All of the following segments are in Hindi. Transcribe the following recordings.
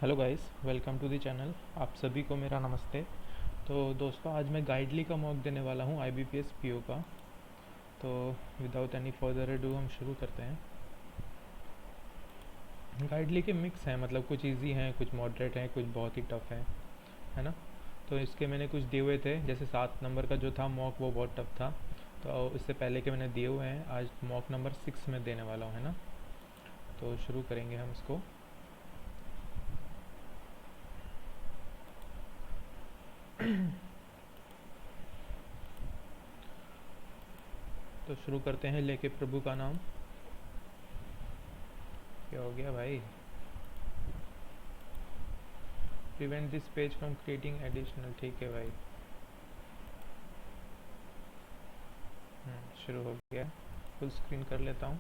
Hello guys, welcome to the channel. आप सभी को मेरा नमस्ते। तो दोस्तों, आज मैं गाइडली का मॉक देने वाला हूँ आईबीपीएस पीओ का। तो विदाउट एनी फर्दर अडू हम शुरू करते हैं। गाइडली के मिक्स हैं, मतलब कुछ इजी हैं, कुछ मॉडरेट हैं, कुछ बहुत ही टफ हैं, है ना। तो इसके मैंने कुछ दिए हुए थे, जैसे 7 नंबर का जो था मॉक वो बहुत टफ था। तो इससे पहले के मैंने दिए हुए हैं, आज मॉक नंबर 6 में देने वाला हूँ, है ना। तो शुरू करेंगे हम इसको। तो शुरू करते हैं लेके प्रभु का नाम। क्या हो गया भाई? Prevent this page from creating additional. ठीक है भाई। शुरू हो गया। फुल स्क्रीन कर लेता हूँ।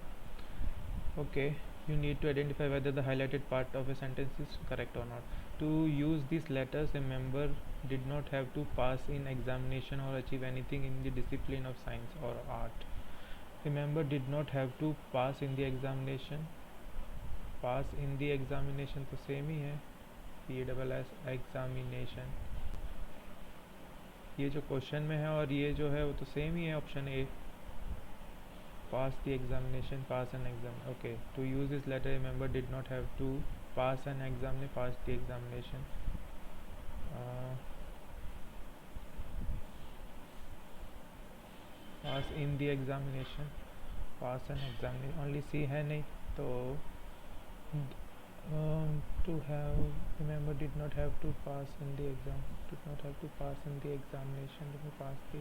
Okay, you need to identify whether the highlighted part of a sentence is correct or not. To use these letters, a member did not have to pass in examination or achieve anything in the discipline of science or art. A member did not have to pass in the examination. Pass in the examination तो सेम ही है, पी डबल एस एग्जामिनेशन। ये जो क्वेश्चन में है और ये जो है वो तो सेम ही है, option A. Pass the examination, pass an exam. Okay, to use this letter, a member did not have to pass an exam, pass the examination. uh, Pass in the examination, pass an examination, only C है नहीं तो to have, a member did not have to pass in the exam, did not have to pass in the examination, let me pass the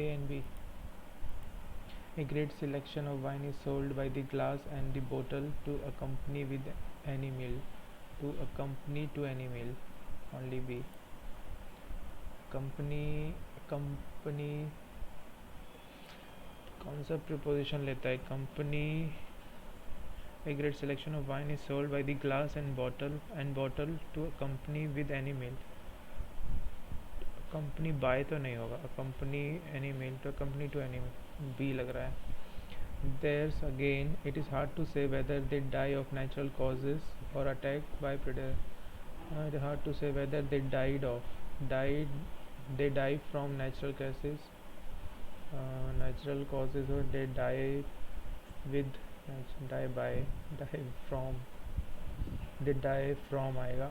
A and B. A great selection of wine is sold by the glass and the bottle to accompany with any meal. To accompany to any meal. Only B. Company, company कौन सा preposition लेता है? Company. A great selection of wine is sold by the glass and bottle to accompany with any meal. Company by तो नहीं होगा, accompany any meal to accompany to any meal. B लग रहा है. There's again, it is hard to say whether they die of natural causes or attacked by predator. It is hard to say whether they died, they die from natural causes, natural causes, or they die with, die by, die from, they die from आएगा.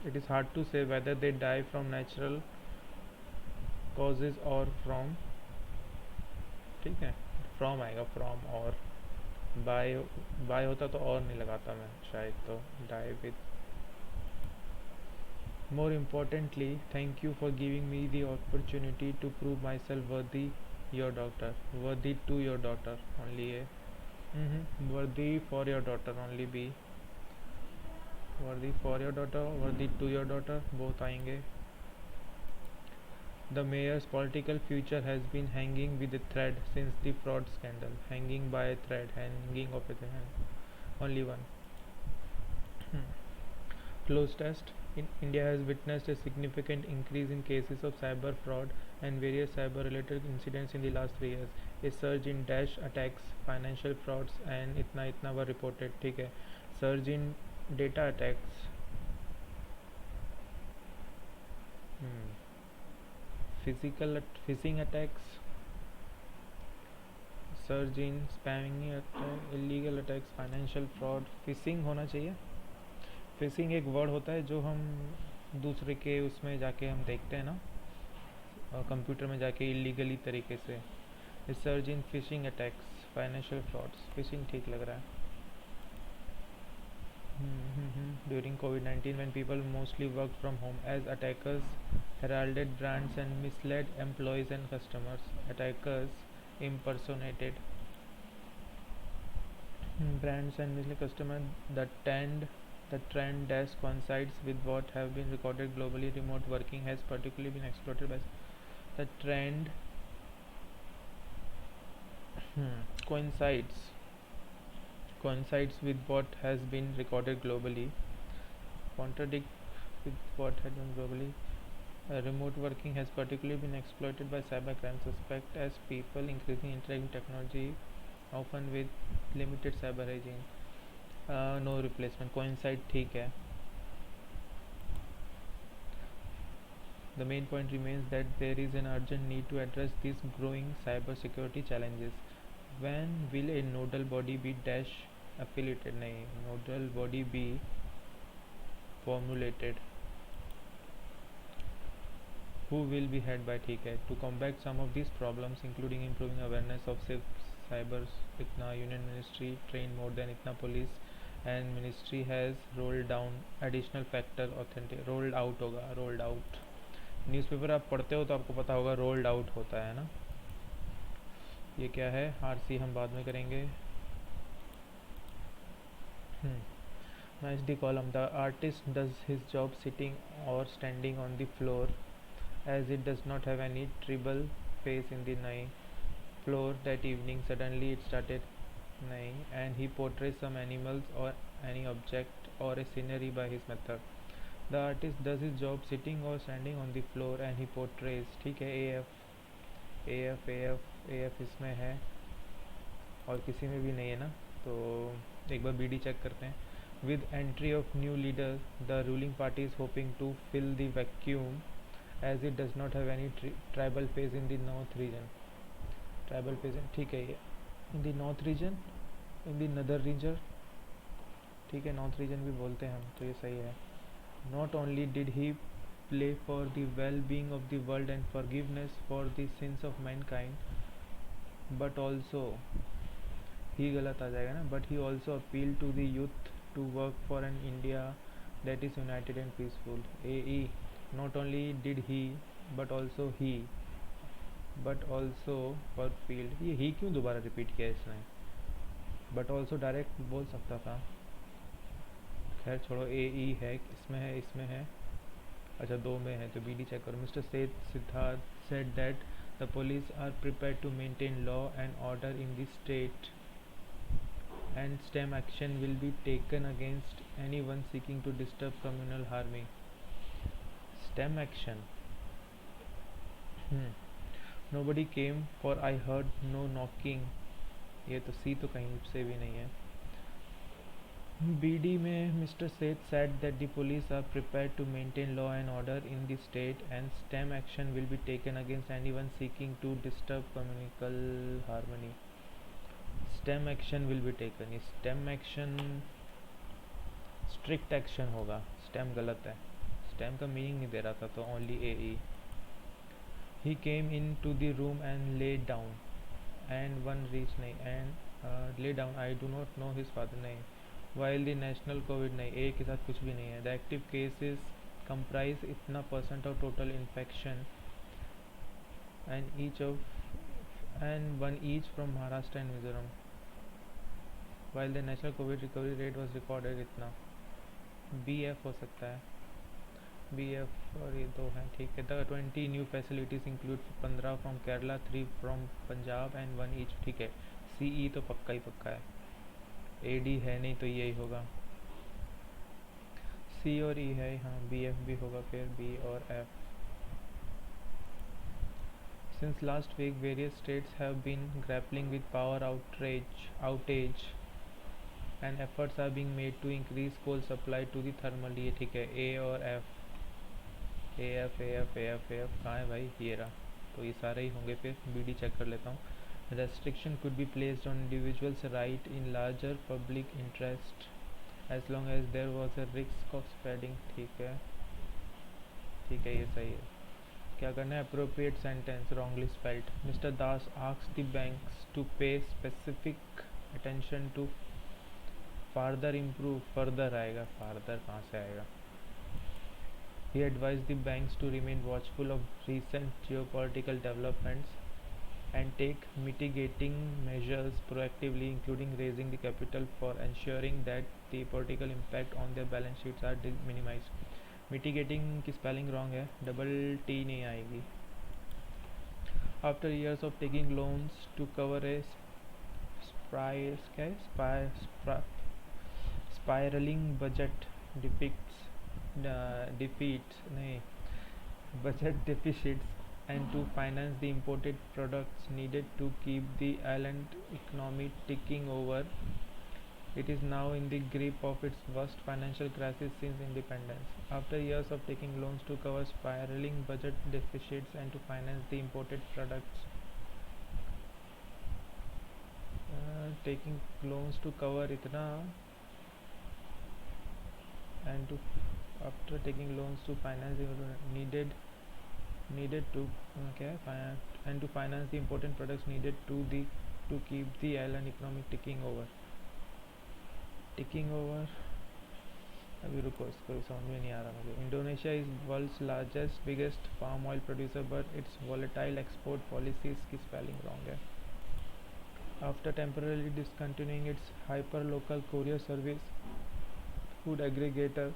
It is hard to say whether they die from natural causes or from, ठीक है, from आएगा, from और by होता तो और नहीं लगाता मैं शायद, तो die with. More importantly, thank you for giving me the opportunity to prove myself worthy your daughter. Worthy to your daughter, only A. Worthy for your daughter, only B. Worthy for your daughter, worthy to your daughter, both आएंगे. The mayor's political future has been hanging with a thread since the fraud scandal. Hanging by a thread, hanging of a thread. Only one. Close test. India has witnessed a significant increase in cases of cyber fraud and various cyber related incidents in the last 3 years. A surge in dash attacks, financial frauds, and itna itna were reported. ठीक है. Surge in data attacks. Physical phishing attacks, surge in spamming attack, illegal attacks, financial fraud. Fishing होना चाहिए. फिशिंग एक वर्ड होता है जो हम दूसरे के उसमें जाके हम देखते हैं ना, कंप्यूटर में जाके इलीगली तरीके से. सर्ज इन phishing attacks, financial frauds, fishing ठीक लग रहा है. During COVID-19, when people mostly worked from home, as attackers heralded brands and misled employees and customers. Attackers impersonated brands and misled customers. The trend dash coincides with what have been recorded globally. Remote working has particularly been exploited by the trend. Coincides with what has been recorded globally. Contradict with what had been globally. Remote working has particularly been exploited by cybercrime suspects as people increasingly interact with technology, often with limited cyber hygiene. No replacement, coincide ठीक है. The main point remains that there is an urgent need to address these growing cybersecurity challenges. When will a nodal body be dash affiliated? नहीं, nodal body be formulated. Who will be head by? ठीक है. To combat some of these problems, including improving awareness of safe cybers, इतना union ministry trained more than इतना police and ministry has rolled down additional factor authentic. rolled out होगा, rolled out. न्यूज़पेपर आप पढ़ते हो तो आपको पता होगा रोल्ड आउट होता है ना. ये क्या है, आरसी हम बाद में करेंगे. Nice D column. The artist does his job sitting और standing on the floor as it does not have any tribal face in the night floor. That evening suddenly it started nine and he portrays some animals or any object or a scenery by his method. The artist does his job sitting or standing on the floor and he portrays. ठीक है. AF इसमें है और किसी में भी नहीं है ना, तो एक बार BD चेक करते हैं. With entry of new leader, the ruling party is hoping to fill the vacuum as it does not have any tribal phase in the north region. Tribal phase ठीक है. ये in the north region, in the northern region, ठीक है. north region भी बोलते हैं हम, तो ये सही है. Not only did he play for the well-being of the world and forgiveness for the sins of mankind, but also ही गलत आ जाएगा ना, but he also appealed to the youth to work for an India that is united and peaceful. AE. Not only did he but also he but also appealed. ये ही क्यों दोबारा रिपीट किया इसने? but also डायरेक्ट बोल सकता था. खैर छोड़ो. AE है, इसमें है. अच्छा, दो में है तो BD चेक करो. Mister Siddharth said that the police are prepared to maintain law and order in the state and STEM action will be taken against anyone seeking to disturb communal harmony. STEM action. Nobody came for I heard no knocking. ये तो C तो कहीं से भी नहीं है. BD में Mr. Seth said that the police are prepared to maintain law and order in the state and STEM action will be taken against anyone seeking to disturb communal harmony. STEM action will be taken. ये STEM action strict action होगा. STEM गलत है. STEM का मीनिंग नहीं दे रहा था, तो only AE. He came into the room and lay down and one reached नहीं and lay down. I do not know his father नहीं. While the national COVID नहीं, A के साथ कुछ भी नहीं है. The active cases comprise इतना % of total infection and one each from Maharashtra and Mizoram. While the national COVID recovery rate was recorded इतना. BF हो सकता है. BF और ये दो हैं. ठीक है. The 20 new facilities include 15 from Kerala, 3 from Punjab and 1 each. ठीक है. CE तो पक्का ही पक्का है. AD है नहीं तो यही होगा. C और E है. हाँ, BF भी होगा फिर. B और F. Since last week, various states have been grappling with power outage and efforts are being made to increase coal supply to the thermal. ये ठीक है. A और F. AF कहाँ है भाई? ये रहा. तो ये सारे ही होंगे फिर. BD चेक कर लेता हूँ. Restriction could be placed on individuals' right in larger public interest as long as there was a risk of spreading. ठीक है, ये सही है. क्या करना है? Appropriate sentence wrongly spelled. Mr. Das asked the banks to pay specific attention to further improve. further आएगा. further कहाँ से आएगा? He advised the banks to remain watchful of recent geopolitical developments and take mitigating measures proactively, including raising the capital for ensuring that the political impact on their balance sheets are minimized. Mitigating की spelling wrong है. double T नहीं आएगी. After years of taking loans to cover a spiraling budget defeats नहीं budget deficits and to finance the imported products needed to keep the island economy ticking over, It is now in the grip of its worst financial crisis since independence. After years of taking loans to cover spiraling budget deficits and to finance the imported products, taking loans to cover itna and to after taking loans to finance needed needed to okay and to finance the important products needed to keep the island economy ticking over. अभी रुको इसको समझ में नहीं आ रहा मुझे. Indonesia is world's largest biggest palm oil producer but its volatile export policies की स्पेलिंग रॉन्ग है. After temporarily discontinuing its hyper local courier service food aggregator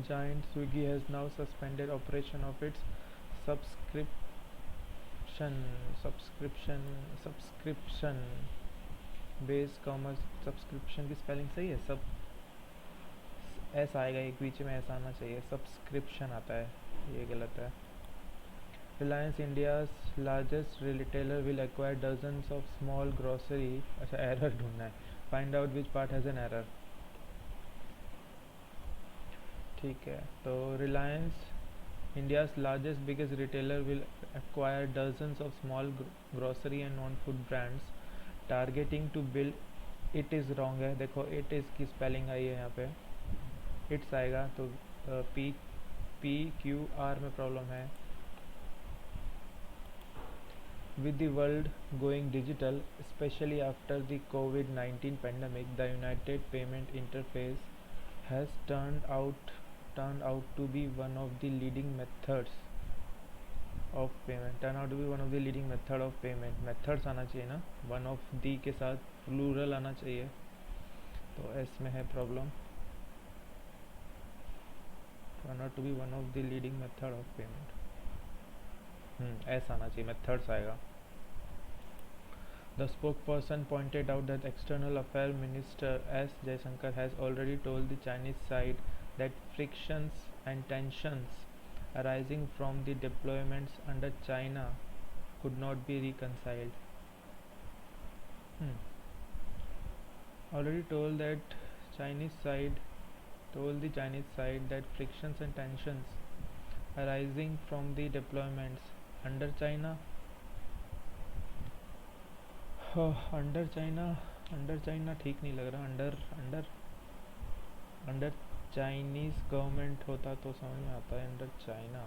giant Swiggy has now suspended operation of its subscription based commerce. Subscription की स्पेलिंग सही है? सब ऐसा आएगा, एक बीच में ऐसा आना चाहिए, सब्सक्रिप्शन आता है, ये गलत है. Reliance India's largest retailer will acquire dozens of small grocery. अच्छा, एरर ढूंढना है. Find out which part has an error. ठीक है, तो Reliance India's largest biggest retailer will acquire dozens of small grocery and non-food brands targeting to build it is wrong है. देखो it is की स्पेलिंग आई है यहाँ पे, it's आएगा तो PQR में प्रॉब्लम है. With the world going digital, especially after the COVID-19 pandemic, the United Payment Interface has turned out to be one of the leading methods of payment. Methods आना चाहिए ना, one of the के साथ plural आना चाहिए, तो S में है problem. turn out to be one of the leading method of payment. S आना चाहिए, methods आएगा. The spokesperson pointed out that External Affairs Minister S. Jaishankar has already told the Chinese side that frictions and tensions arising from the deployments under China could not be reconciled. Already told that Chinese side told the Chinese side that frictions and tensions arising from the deployments under China ठीक नहीं लग रहा. अंडर चाइनीज गवर्नमेंट होता तो समझ में आता है. Under China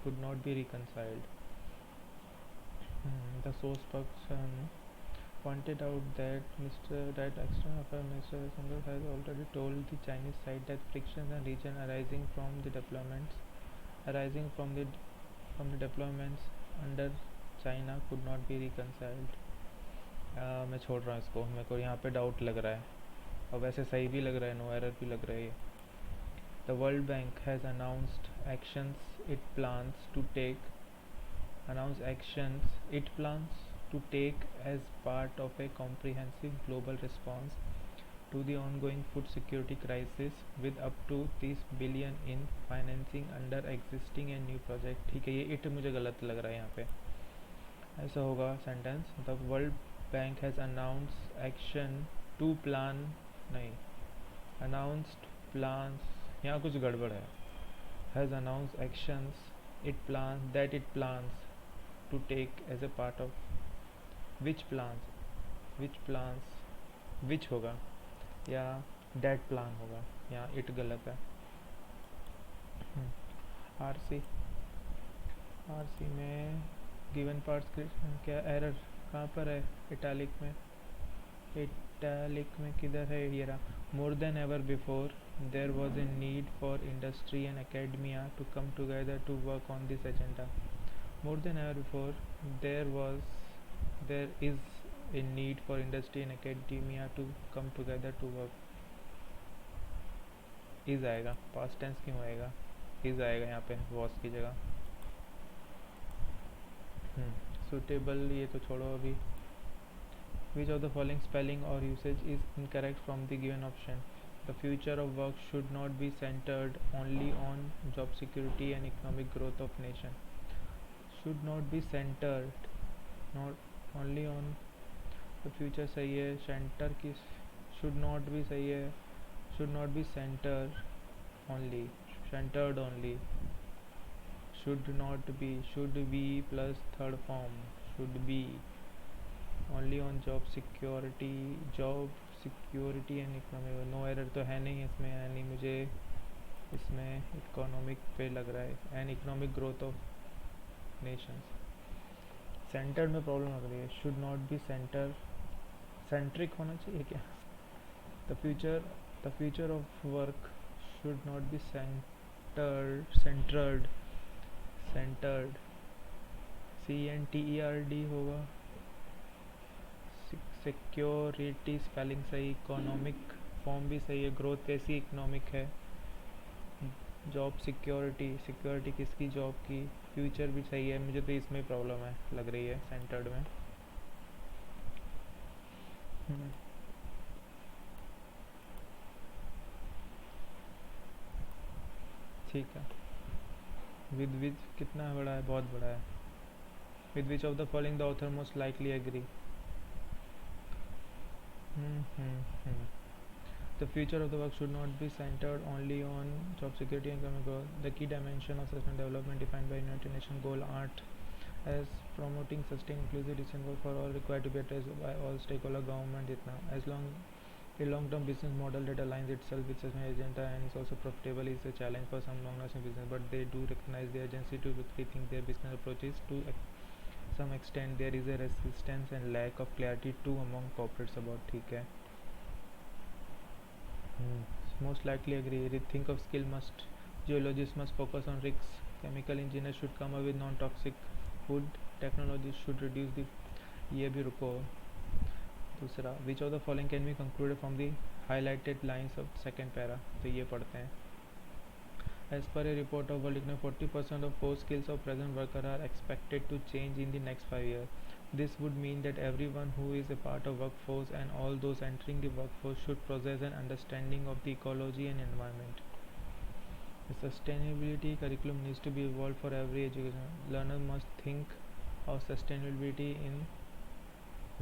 could not be reconciled. The spokesperson pointed out that External Affairs Minister Singh has already told the Chinese side that frictions and region arising from the deployments under China could not be reconciled. मैं छोड़ रहा हूँ इसको, मेरे को यहाँ पे डाउट लग रहा है, और वैसे सही भी लग रहा है, नो एरर भी लग रहा है. The World Bank has announced actions it plans to take as part of a comprehensive global response to the ongoing food security crisis with up to 30 billion in financing under existing and new project. ठीक है, ये इट मुझे गलत लग रहा है, यहाँ पे ऐसा होगा sentence. The world bank has announced action to plan नहीं अनाउंस्ड प्लान्स, यहाँ कुछ गड़बड़ है. Has announced actions it plans to take as a part of which होगा या that plan होगा, यहाँ it गलत है. आरसी में गिवन पार्ट्स क्या एरर कहाँ पर है? इटैलिक में किधर है? ये रहा. More than ever before there was a need for industry and academia to come together to work on this agenda. More than ever before, there is a need for industry and academia to come together to work. is आएगा, past tense क्यों आएगा? is आएगा यहाँ पे was की जगह. Suitable ये तो छोड़ो अभी. Which of the following spelling or usage is incorrect from the given option? The future of work should not be centered only on job security and economic growth of nation. Should not be centered not only on the future. सही है. सेंटर की शुड नॉट भी सही है. Should not be center only, centered only. Should not be, should be plus third form, should be only on job security and economic. No error तो है नहीं इसमें, यानी मुझे इसमें इकोनॉमिक पे लग रहा है. And economic growth of Nations. Centre में प्रॉब्लम लग रही है. शुड नॉट बी सेंट्रिक होना चाहिए क्या. The future of work should not B centred. CENTERD होगा. सिक्योरिटी स्पेलिंग सही, इकोनॉमिक फॉर्म भी सही है, ग्रोथ कैसी इकोनॉमिक है. जॉब सिक्योरिटी, सिक्योरिटी किसकी, जॉब की. फ्यूचर भी सही है. मुझे तो इसमें प्रॉब्लम है लग रही है सेंटर्ड में. ठीक है. विद कितना बड़ा है, बहुत बड़ा है. With which of the following the author most likely agree. The future of the work should not be centered only on job security and economic growth. The key dimension of sustainable development defined by United Nations goal art as promoting sustained inclusive decent work for all required to be addressed by all stakeholder government itna. As long a long-term business model that aligns itself with sustainable agenda and is also profitable is a challenge for some long-lasting business, but they do recognize the urgency to rethink their business approaches. To some extent, there is a resistance and lack of clarity too among corporates about. ठीक है. Most likely agree. Rethink of skill must. Geologists must focus on risks. Chemical engineers should come up with non-toxic food. Technology should reduce the. ये भी रुको. दूसरा, which of the following can be concluded from the highlighted lines of second para. तो ये पढ़ते हैं. As per a report of World Economic, 40% of core skills of present worker are expected to change in the next 5 years. This would mean that everyone who is a part of workforce and all those entering the workforce should possess an understanding of the ecology and environment. The sustainability curriculum needs to be evolved for every education. Learner must think of sustainability in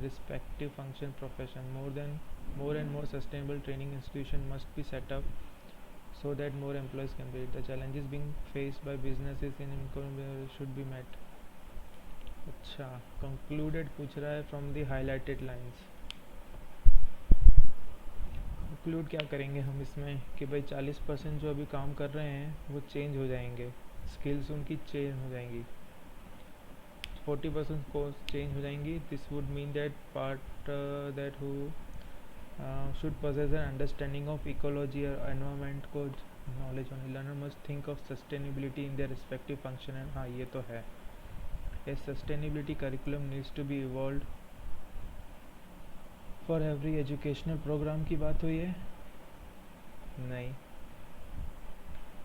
respective function profession. More and more sustainable training institution must be set up so that more employees can be. The challenges being faced by businesses in economy should be met. अच्छा, कंक्लूडेड पूछ रहा है from the highlighted lines. Conclude क्या करेंगे हम इसमें कि भाई 40% जो अभी काम कर रहे हैं वो चेंज हो जाएंगे, स्किल्स उनकी चेंज हो जाएंगी. 40% कोर्स चेंज हो जाएंगी. This would mean that part that who should possess an understanding of ecology or environment को नॉलेज होनी. Learner must think of sustainability in their respective function. And हाँ, ये तो है. A sustainability curriculum needs to be evolved for every educational program की बात हुई है नहीं.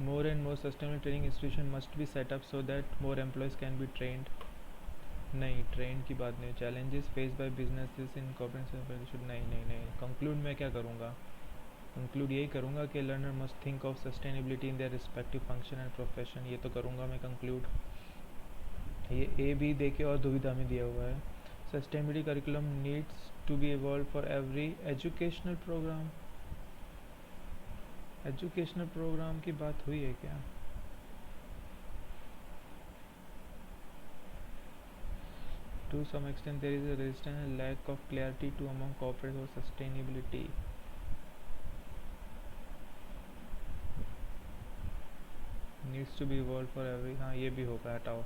More and more sustainable training institution must be set up so that more employees can be trained. नहीं, trained की बात नहीं. Challenges faced by businesses in corporate should नहीं. Conclude मैं क्या करूँगा. Conclude यही करूँगा कि learner must think of sustainability in their respective function and profession. ये तो करूँगा मैं conclude. ये ए बी देके और दुविधा में दिया हुआ है. Sustainability curriculum needs to be evolve for every educational programme. Educational programme की बात हुई है क्या. To some extent there is a resistance and lack of clarity to among corporate और sustainability. Needs to be evolve for every. हाँ, ये भी होगा, हटाओ,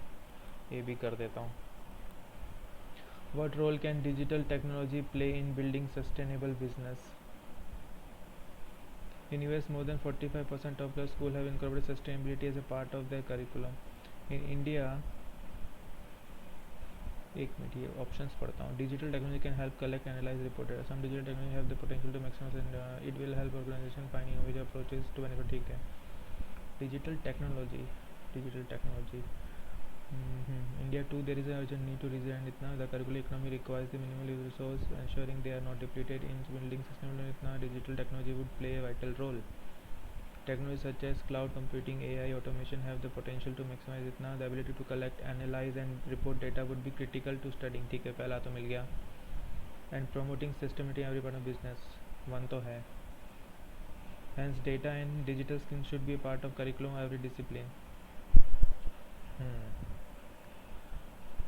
ये भी कर देता हूँ. What role can digital technology play in building sustainable business? In US, more than 45% of the schools have incorporated sustainability as a part of their curriculum. In India, एक मिनट, ये ऑप्शंस पढ़ता हूँ. Digital technology can help collect analyze report. Some digital technology have the potential to maximize and it will help organization find innovative approaches to benefit. ठीक है. Digital technology. India too, there is an urgent need to redesign itna. The curricular economy requires the minimal resource, ensuring they are not depleted. In building sustainable itna, digital technology would play a vital role. Technologies such as cloud computing, AI, automation have the potential to maximize itna. The ability to collect, analyze and report data would be critical to studying. ठीक है, पहला तो मिल गया. And promoting systematically every part of business. One तो है. Hence data and digital skills should be a part of curriculum of every discipline.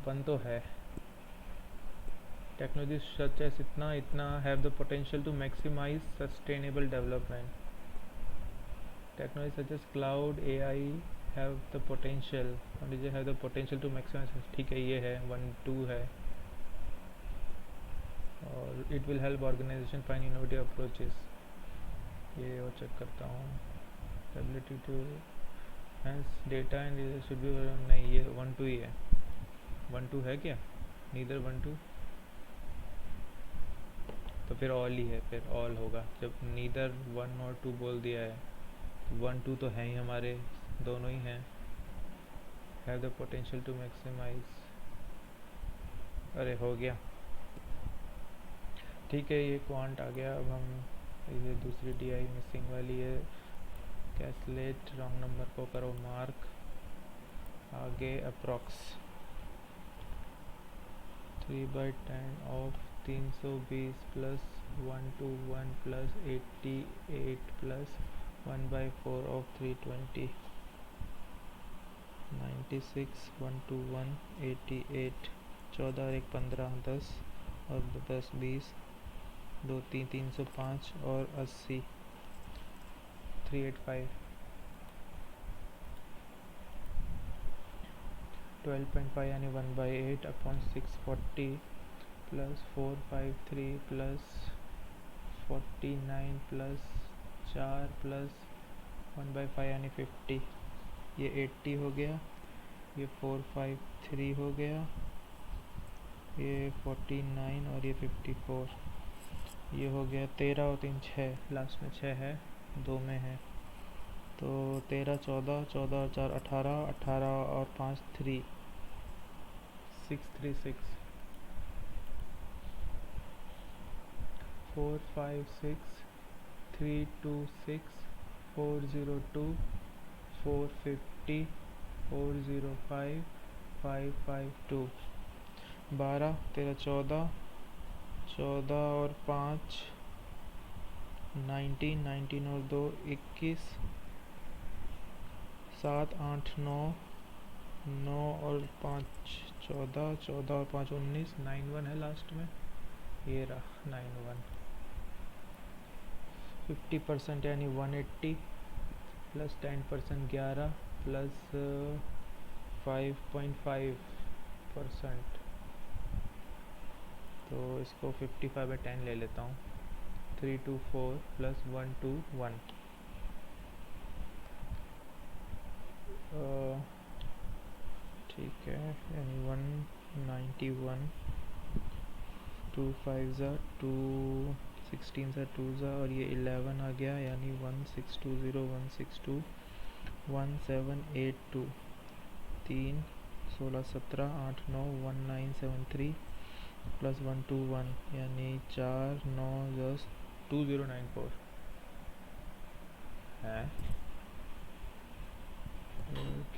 One तो है. Technologies such as itna have the potential to maximize sustainable development. Technologies such as cloud, AI have the potential, to maximize. ठीक है, ये है 1 2 है. और it will help organization find innovative approaches. ये और चेक करता हूँ. Ability to hence data and should be. नहीं, ये 1 2 ही है. 1 2 है क्या? नीदर 1 2. तो फिर ऑल ही है, फिर ऑल होगा. जब नीदर 1 और 2 बोल दिया है, 1 2 तो है ही हमारे, दोनों ही हैं. Have the potential to maximize. अरे हो गया. ठीक है, ये क्वांट आ गया. अब हम ये दूसरी DI मिसिंग वाली है. कैलकुलेट रॉन्ग नंबर को करो मार्क. आगे approx 3/10 of 320 plus 121 plus 88 plus 1/4 of 320. 96 121 88. 14 और 1 15 10 और 10 20 2 3 305 और 80 385. 12.5 यानी 1/8 upon 640 plus 453 plus 49 plus 4 plus 1/5 यानी 50. ये 80 हो गया. ये 453 हो गया. ये 49 और ये 54. ये हो गया 13 और 3 6. लास्ट में 6 है, 2 में है. तो 13 14 14 और 4 18 18 और 5 3 636 456 326 402 450 405 552. 12 13 14 14 और 5 19 19 और 2 21 7 8 9 9 और 5 14 14 और 5 19 91 है लास्ट में. ये रहा 91. 50% यानी 180 प्लस 10% 11 प्लस 5.5%. तो इसको 55/10 ले लेता हूँ. 324 प्लस 121. ठीक है, यानी 191. 2 5 ज़ा 2 16 ज़ा 2 ज़ा और ये 11 आ गया, यानी 1620 162 1782. 3 16 17 8 9 1973 प्लस 121 यानी 4 9 10 2094 है.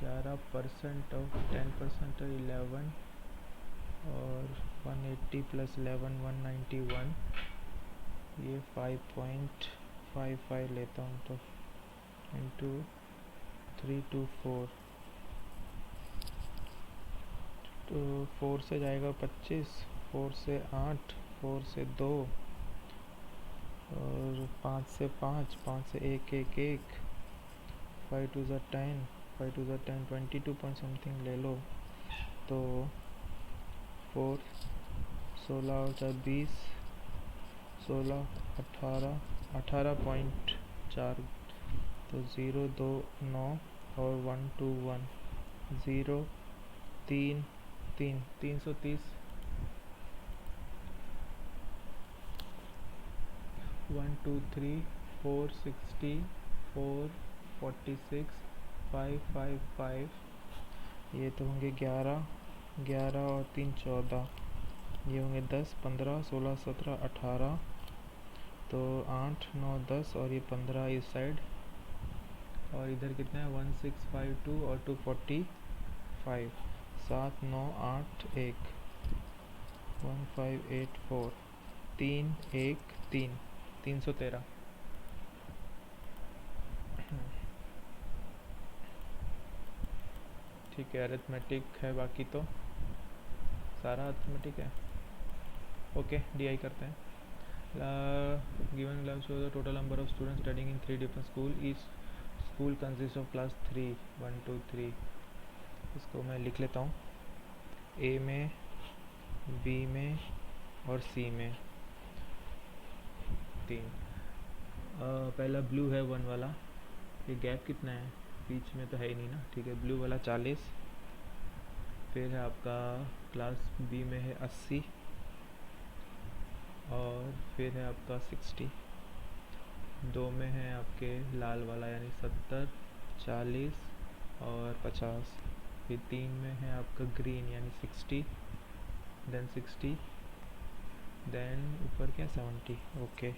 11% ऑफ 10% 11 और 180 प्लस 11 191. ये 5.55 लेता हूँ तो इंटू 324. तो 4 से जाएगा 25, 4 से 8, 4 से 2 और 5 से 5, 5 से 1 1 1. 5 2 ज़ा 10, 5 2 ज़ा 10 22 पॉइंट समथिंग ले लो. तो 4 16 और 4 20 16 18 18.4. तो 0 2 9 और 1 2 1 0 3 3 330. 1 2 3 4 60 4 46 5 5 5. ये तो होंगे 11 11 और 3 14. ये होंगे 10 15 16 17 18. तो 8 9 10 और ये 15 इस साइड. और इधर कितना है 1652 और 245. 7 9 8 1 1584 3 1 3. 313। ठीक है, अरिथमेटिक है, बाकी तो सारा अरिथमेटिक है। ओके, डीआई करते हैं। Given graph show the total number of students studying in 3 different school. Each school consist of class 3 1 2 3। इसको मैं लिख लेता हूँ, ए में, बी में और सी में 3। पहला ब्लू है 1 वाला, ये गैप कितना है, बीच में तो है ही नहीं ना, ठीक है। ब्लू वाला 40, फिर है आपका क्लास बी में है 80, और फिर है आपका 60। 2 में है आपके लाल वाला यानी 70, 40 और 50। फिर 3 में है आपका ग्रीन यानी 60, देन 60, देन ऊपर क्या 70। Okay.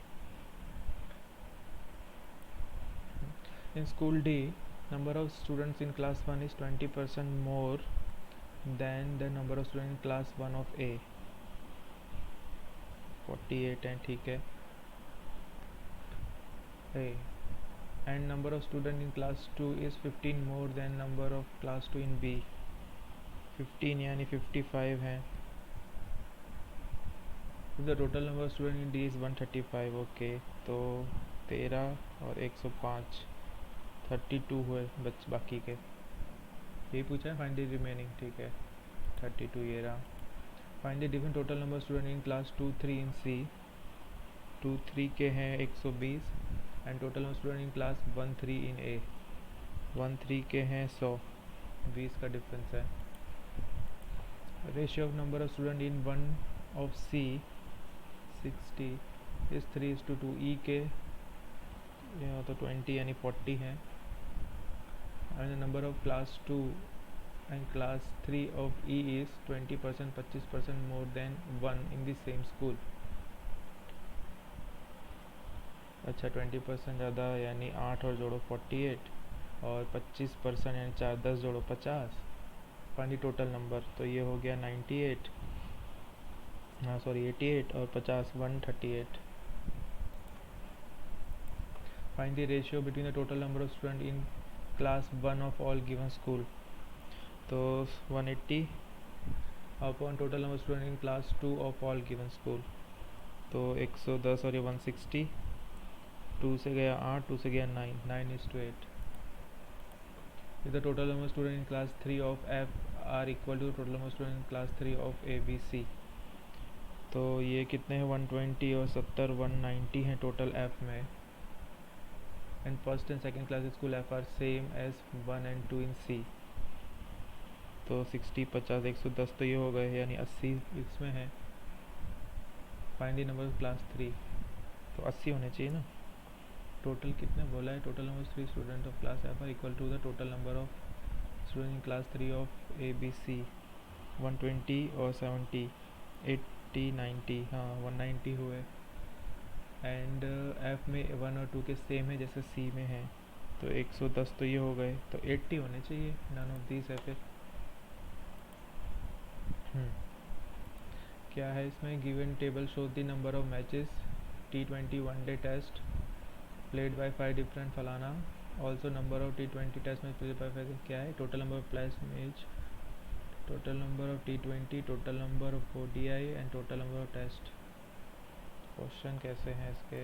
In school D, number of students in class 1 is 20% more than the number of students in class 1 of A, 48 है, ठीक है। A and number of students in class 2 is 15 more than number of class 2 in B, 15 यानी 55 है। The total number of students in D is 135। Okay, तो 13 और 105 32 हुए बच बाकी के, यही पूछा है। फाइंड द रिमेनिंग, ठीक है, 32 ये रहा। Find the different total number student in class 2 3 in C. 2 3 के हैं 120 and total number student in class 1 3 in A. 1 3 के हैं 100, 20 का डिफरेंस है। Ratio of number of student in 1 of C 60 is 3:2। E के तो 20 यानी 40 है। And number of class 2 and class 3 of E is 20% 25% more than 1 in the same school। अच्छा, 20% ज़्यादा यानी 8 और जोड़ो 48, और 25% यानी 4 10 जोड़ो 50। फाइंड द टोटल नंबर, तो ये हो गया 98, हाँ सॉरी 88, और 50 138। Find the ratio between the total number of student in class 1 of all given school. तो 180 upon total number student in class 2 of all given school, तो 110 और ये 160। 2 से गया 8, 2 से गया 9, 9:8। Is the total number student in class 3 of F are equal to total number student in class 3 of A B C. तो ये कितने हैं, 120 और 70 190 हैं टोटल एफ में। And first and second class school F are same as 1 and 2 in C. तो 60 50 110 तो ये हो गए, यानी 80 इसमें है। Find the number of class 3, तो 80 होने चाहिए ना। टोटल कितने बोला है, total number 3 student of class F are equal to the total number of student in class 3 of A B C. 120 और 70 80 90, हाँ 190 हुए। एंड एफ में 1 और 2 के सेम है जैसे सी में है, तो 110 तो ये हो गए, तो 80 होने चाहिए। नन ऑफ दिस है फिर। क्या है इसमें, given table show the number of matches T20 1-day test played by 5 different फलाना, also number of T20 test match played by 5। क्या है, total number of plays match, total number of T20, total number of ODI and total number of test. Question कैसे हैं इसके,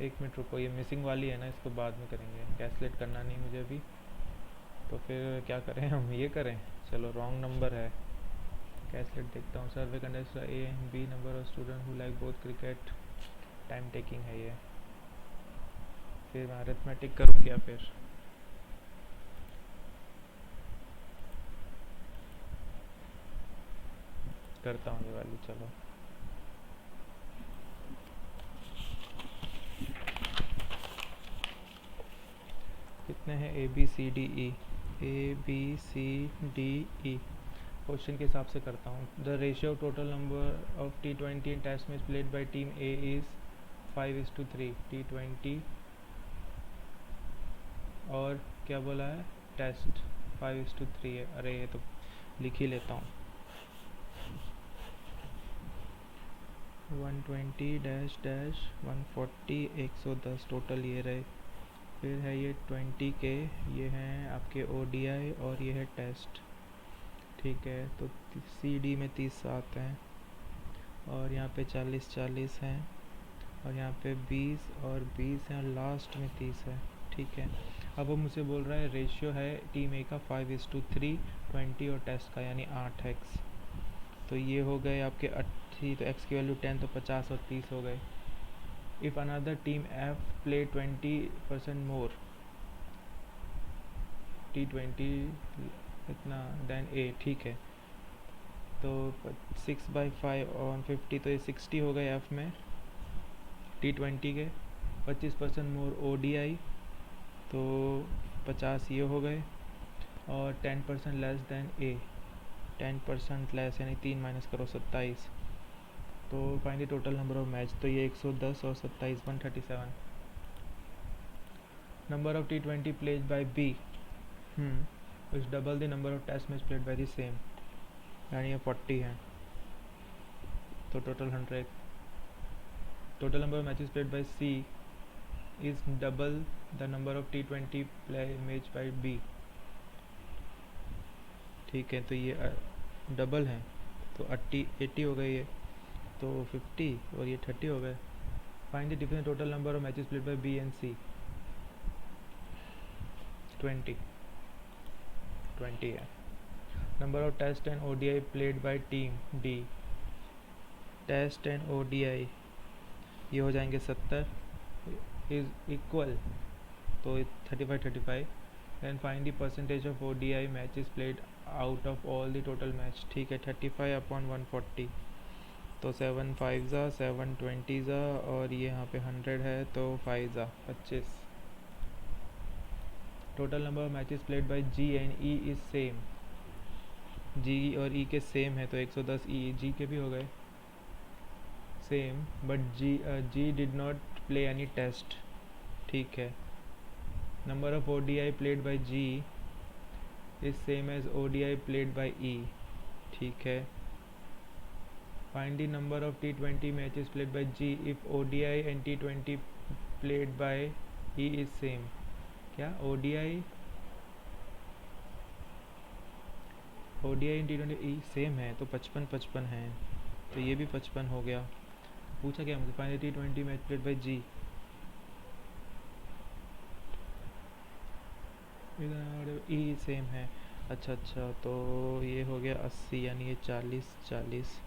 एक मिनट रुको, ये मिसिंग वाली है ना, इसको बाद में करेंगे, कैलकुलेट करना नहीं मुझे अभी। तो फिर क्या करें हम, ये करें, चलो रॉन्ग नंबर है, कैलकुलेट देखता हूँ। Survey conduct A and B number of student who like both cricket, time taking है ये। फिर मैं अरिथमेटिक करूँ क्या, फिर करता हूँ ये वाली, चलो। कितने हैं, A B C D E, A B C D E. Question के हिसाब से करता हूँ। The ratio of total number of T20 in test match played by team A is 5:3। T20 और क्या बोला है, टेस्ट 5:3 है। अरे ये तो लिख ही लेता हूँ। 120 डैश डैश 140 110 टोटल ये रहे। फिर है ये 20 के, ये हैं आपके ओडीआई और ये है टेस्ट। ठीक है, तो CD में 30 आते हैं और यहाँ पे 40 हैं और यहाँ पे 20 और 20 हैं और लास्ट में 30 है। ठीक है, अब वो मुझसे बोल रहा है रेशियो है टीम ए का 5:3 20 और टेस्ट का यानी 8x। तो ये हो गए आपके 80, तो x की वैल्यू 10 तो 50 और 30 हो गए। If another team F play 20% more T20 इतना देन A। ठीक है, तो 6/5 और 50 तो ये 60 हो गए F में T20 के। 25% मोर ODI तो 50 ये हो गए और 10% लेस देन A। 10% लेस यानी 3 माइनस करो 27। तो find the total number of match, तो ये 110 और 27 137। Number of T20 played by B is double the number of test match played by the same, यानी ये 40 है तो total 100। Total number of matches played by C is double the number of T20 play match by B। ठीक है, तो ये डबल है तो 80 हो गई है, तो 50 और ये 30 हो गए। Find the difference total number of matches played by B and C। 20 है। Number of test and ODI played by team D। Test and ODI ये हो जाएंगे 70 इज इक्वल, तो 35 then find the percentage of ODI matches played out of all the total match. ठीक है, 35/140 तो 7 5 ज़ा 7 20 ज़ा और ये यहाँ पे 100 है तो 5 ज़ा 25। Total number of matches played by G and E is same. G और E के सेम है तो 110 E G के भी हो गए same, but G did not play any test. ठीक है, number of ODI played by G is same as ODI played by E। ठीक है, find the number of T20 matches played by G if ODI and T20 played by E is same. क्या ODI and T20 E same है तो 55 है, तो ये भी 55 हो गया। पूछा क्या मुझे, find T20 match played by G। E same है। अच्छा, तो ये हो गया 80 यानी ये 40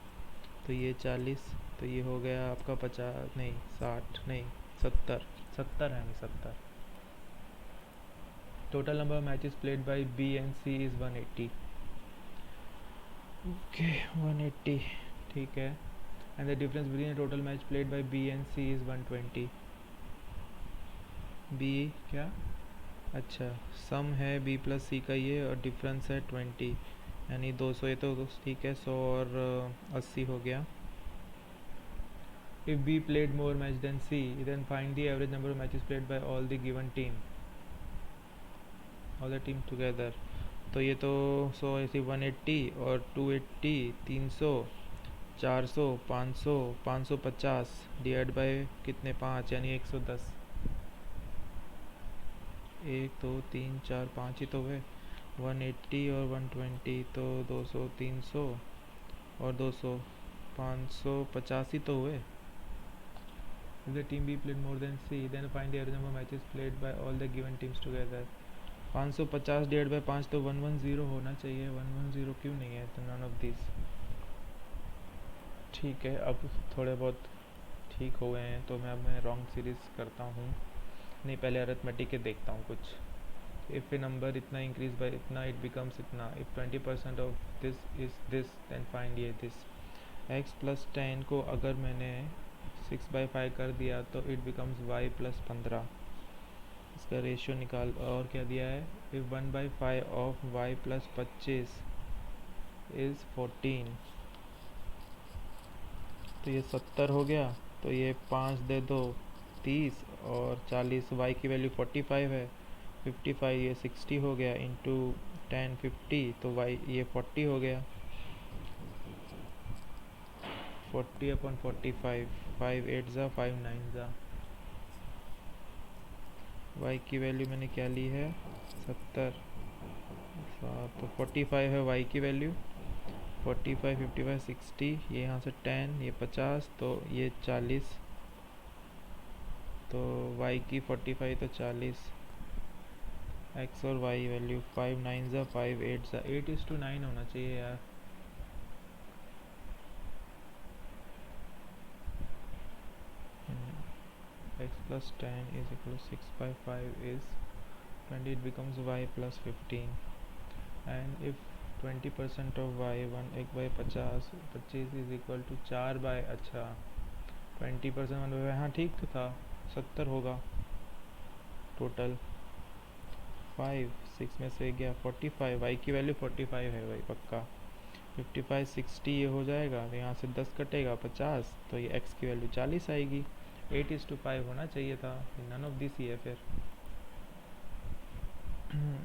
तो ये 40 तो ये हो गया आपका 50 नहीं 60 नहीं 70 है, 70। Total number of matches played by B and C is 180। Okay 180। ठीक है, and the difference between total match played by B and C is 120। B क्या, अच्छा सम है B प्लस C का ये और डिफरेंस है 20 यानी 200। ये तो ठीक है, 100 और 80 हो गया। If B played more match than C, then find the average number of matches played by all the given team, all the team together। तो ये तो 100 ऐसी 180 और 280 300 400 500 550 डिवाइड बाय कितने 5 यानी 110। 1 2 3 4 5 ही तो है। 180 और 120 तो 200 300 और 200 550 ही तो हुए। If the team B played more than C, then find the average number of matches played by all the given teams together। 550 divide by 5 तो 110 होना चाहिए, 110 क्यों नहीं है, तो नन ऑफ दिस। ठीक है, अब थोड़े बहुत ठीक हो गए हैं तो मैं रॉन्ग सीरीज करता हूँ। नहीं, पहले अरिथमेटिक के देखता हूँ कुछ। इफ़ ए नंबर इतना इंक्रीज बाय इतना इट बिकम्स इतना। If 20% of this is this then find ये दिस। x + 10 को अगर मैंने 6/5 कर दिया तो इट बिकम्स y + 15। इसका रेशियो निकाल, और क्या दिया है, इफ़ 1/5 ऑफ y + 25 इज़ 14 तो ये 70 हो गया। तो ये 5 दे दो 30 और 40, y की वैल्यू 45 है, 55 ये 60 हो गया इंटू 10 50 तो y ये 40 हो गया। 40/45, 5 8 ज़ा 5 9 ज़ा। y की वैल्यू मैंने क्या ली है 70, तो 45 है y की वैल्यू। 45 55 60, ये यहाँ से 10, ये 50, तो ये 40, तो y की 45 तो 40, x और y वैल्यू 5 9 ज़ा 5 8 ज़ा 8:9 होना चाहिए यार। x plus 10 is equal to 6/5 is 20, it becomes y plus 15, and if 20% of y 1/50 25 is equal to 4 bye, अच्छा 20% 1/5, हाँ ठीक तो था, 70 होगा टोटल। 5 6 में से गया 45, y की वैल्यू 45 है भाई पक्का। 55 60 ये हो जाएगा, तो यहाँ से 10 कटेगा 50, तो ये x की वैल्यू 40 आएगी। 8:5 होना चाहिए था, नन ऑफ दिस ही है फिर।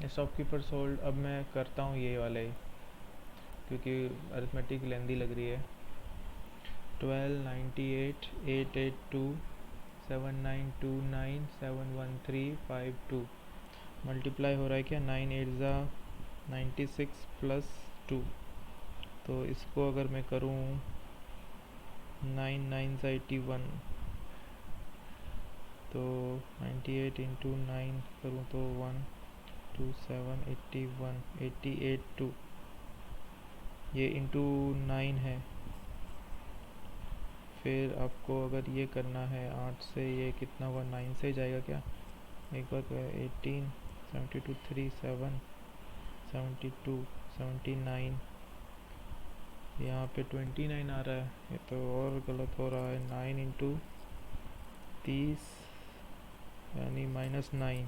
शॉपकीपर सोल्ड, अब मैं करता हूँ ये वाले क्योंकि अरिथमेटिक लेंदी लग रही है। 12 98 882 7929 713 52 मल्टीप्लाई हो रहा है क्या, 9 8 ज़ा 96 प्लस 2, तो इसको अगर मैं करूँ 9 9 ज़ा 81, तो 98 इंटू 9 करूँ तो 1 2 7 81 88 2, ये इंटू 9 है। फिर आपको अगर ये करना है 8 से, ये कितना हुआ 9 से जाएगा क्या, एक बार 18 72 3 7 72 79, यहाँ पे 29 आ रहा है, ये तो और गलत हो रहा है। 9 इंटू 30 यानी -9,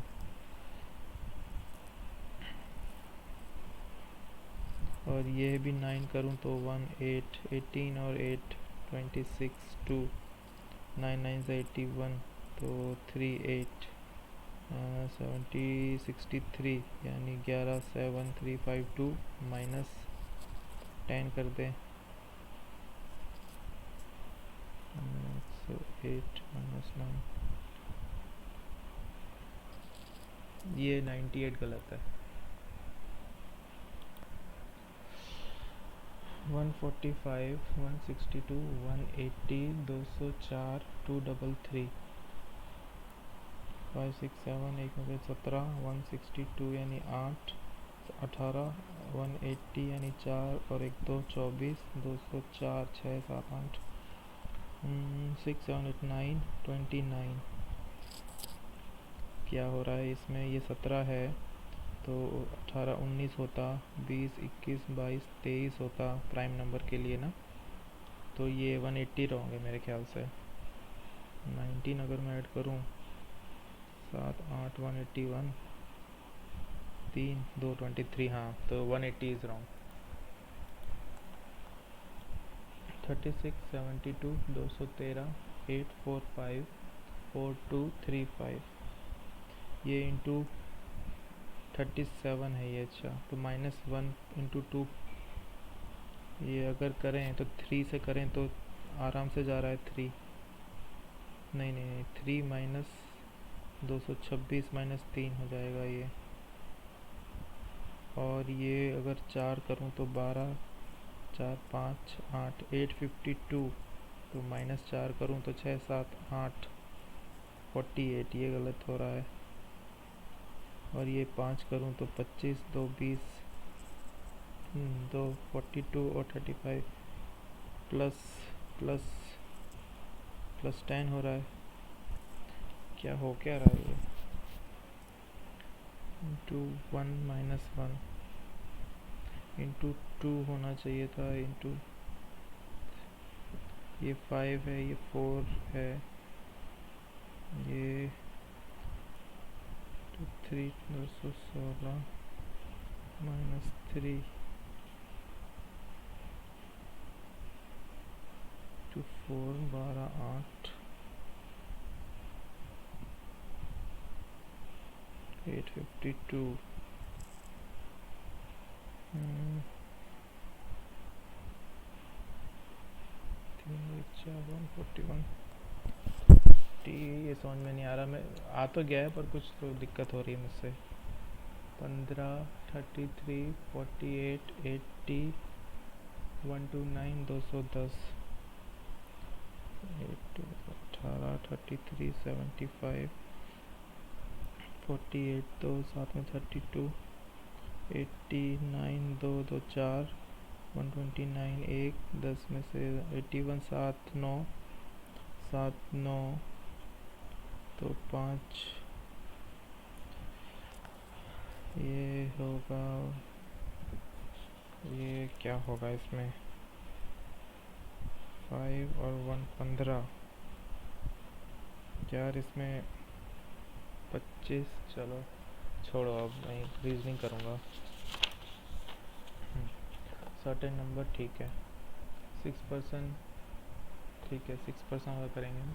और ये भी 9 करूँ तो 1 8 18 और 8 26 2 9 9 से 81, तो 3 8 70 63, यानी 11 7 3 5 2 -10 कर दें, so 8 -9, ये 98 गलत है। 145 162 180 204 233 5 6 7 1 17 162 यानी 8 18 180 यानी 4 और 1 2 24 204 6 7 8 6 7 8 9 29, क्या हो रहा है इसमें, ये 17 है तो 18 19 होता, 20 21 22 23 होता प्राइम नंबर के लिए ना, तो ये 180 रहेंगे मेरे ख्याल से। 19 अगर मैं ऐड करूँ 7 8 181 3 2 23, हाँ तो 180 इज़ रॉन्ग। 36 72 213 845 4235, ये इंटू 37 है ये, अच्छा तो -1 इंटू 2, ये अगर करें तो 3 से करें तो आराम से जा रहा है 3, नहीं नहीं नहीं 3 माइनस 226 -3 हो जाएगा ये, और ये अगर 4 करूं तो 12 4 5 8 852, तो -4 करूं तो 6 7 8 48, ये गलत हो रहा है। और ये 5 करूं तो 25 2 20 2 42 और 35 प्लस प्लस प्लस 10 हो रहा है, क्या हो क्या रहा है ये, इंटू 1 -1 इंटू 2 होना चाहिए था, इंटू ये 5 है, ये 4 है, ये 3 216 -3 टू 4 12 8 852, क्या 141 टी, ये समझ में नहीं आ रहा। मैं आ तो गया है पर कुछ तो दिक्कत हो रही है मुझसे। 15, 33, 48, 80, 129, 210, 18, 33, 75, 48 दो साथ में 32, 89 दो दो 4, 129 एक 10 में से 81 7 9 7 9 तो 5, ये होगा, ये क्या होगा इसमें 5 और 1 15, यार इसमें 25। चलो छोड़ो, अब मैं रीजनिंग करूँगा। सर्टेन नंबर ठीक है, 6%, ठीक है 6% वाला करेंगे हम।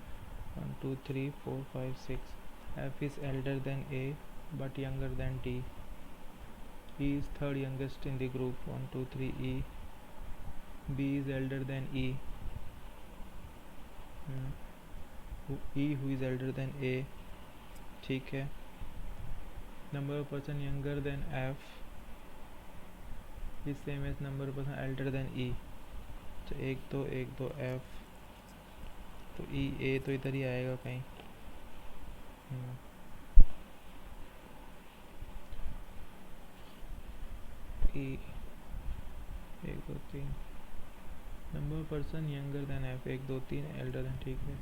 1 2 3 4 5 6, F is elder than A but younger than D. E is third youngest in the group. 1 2 3 E. B is elder than E. E who is elder than A, ठीक है। Number of person younger than F is same as number of person elder than E. तो 1 2 F, तो E A तो इधर ही आएगा कहीं। E 1 2 3, number of person younger than F 1 2 3 elder than, ठीक है।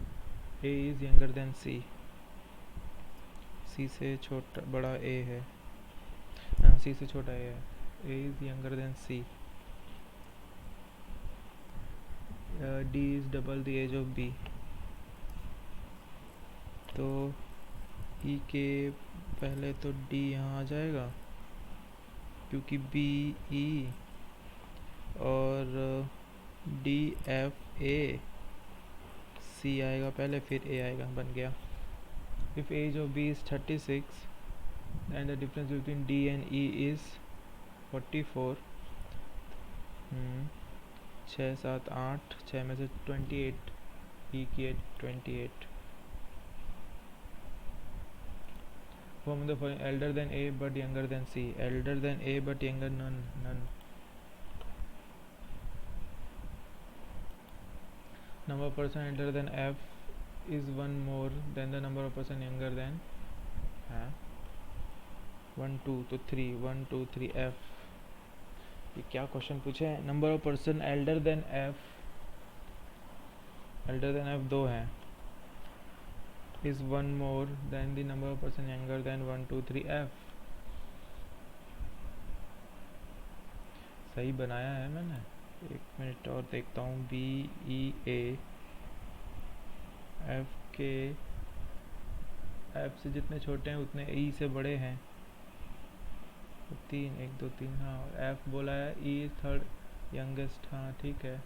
A is younger than C, C से छोटा बड़ा A है, हाँ C से छोटा A है। A is younger than C. D is double the age of B. तो E के पहले तो D यहाँ आ जाएगा क्योंकि B E और D F A, C आएगा पहले फिर A आएगा, बन गया। If age of B is 36 and the difference between D and E is 44, 6 7 8, 6 में से 28, E की है 28। Form the following: elder than A but younger than C, elder than A but younger none. Number of person elder than F is one more than the number of person younger than 1 2 तो 3, 1 2 3 F। ये क्या क्वेश्चन पूछे हैं? Number of person elder than F 2 हैं, is one more than the number of person younger than 1 2 3 F। सही बनाया है मैंने, एक मिनट और देखता हूँ। B E A, F के F से जितने छोटे हैं उतने E से बड़े हैं। 3 1 2 3, हाँ F बोला है, E थर्ड यंगेस्ट, हाँ ठीक है।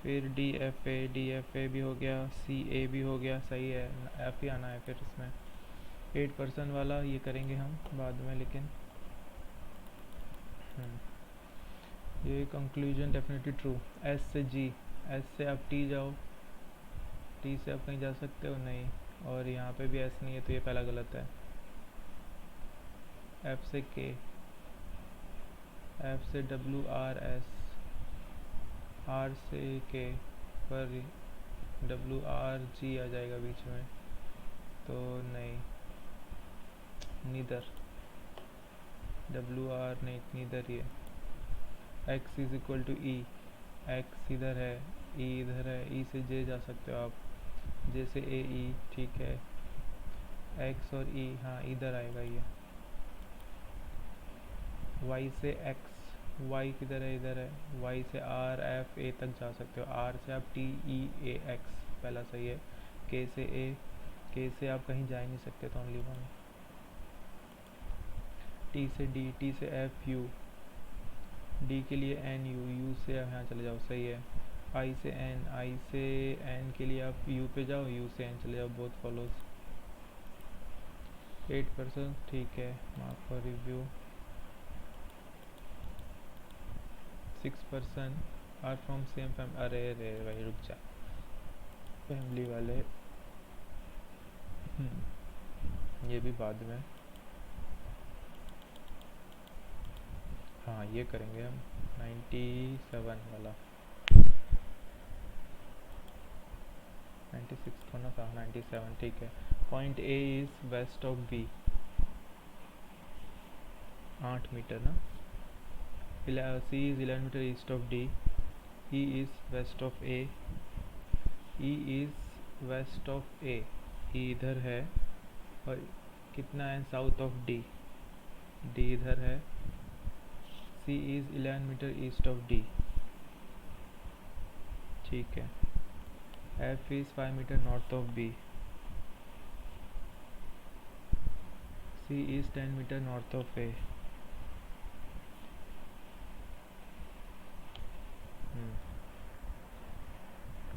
फिर D F A भी हो गया, C A भी हो गया, सही है। F ही आना है फिर इसमें। 8% वाला ये करेंगे हम बाद में, लेकिन ये कंक्लूजन डेफिनेटली ट्रू। S से G, S से आप T जाओ, T से आप कहीं जा सकते हो नहीं, और यहाँ पे भी S नहीं है तो ये पहला गलत है। F से K, F से W R S, R से K पर W R G आ जाएगा बीच में, तो नहीं, नीदर, W R नहीं, नीदर ये। X is equal to E, X इधर है, E इधर है, E से J जा सकते हो आप, J से A E, ठीक है। X और E, हाँ इधर आएगा ये। Y से X, Y किधर है, इधर है। Y से R F A तक जा सकते हो, R से आप T E A X, पहला सही है। K से A, K से आप कहीं जा ही नहीं सकते, तो ओनली वन। T से D, T से F U, D के लिए N U, U से यहाँ चले जाओ, सही है। I से N, I से N के लिए आप U पे जाओ, U से N चले जाओ, बोथ फॉलोज। 8%, ठीक है, mark for review. 6%, are from same family. अरे रे भाई रुक जा, फैमिली वाले। ये भी बाद में। हाँ ये करेंगे हम 97 वाला। 96 थोड़ा था, 97 ठीक है। Point A is west of B, 8 metre ना। C is 11 metre east of D, E is west of A, E is west of A, E इधर है, और कितना है साउथ ऑफ डी, डी इधर है। C is 11 metre east of D, ठीक है। F is 5 metre north of B, C is 10 metre north of A.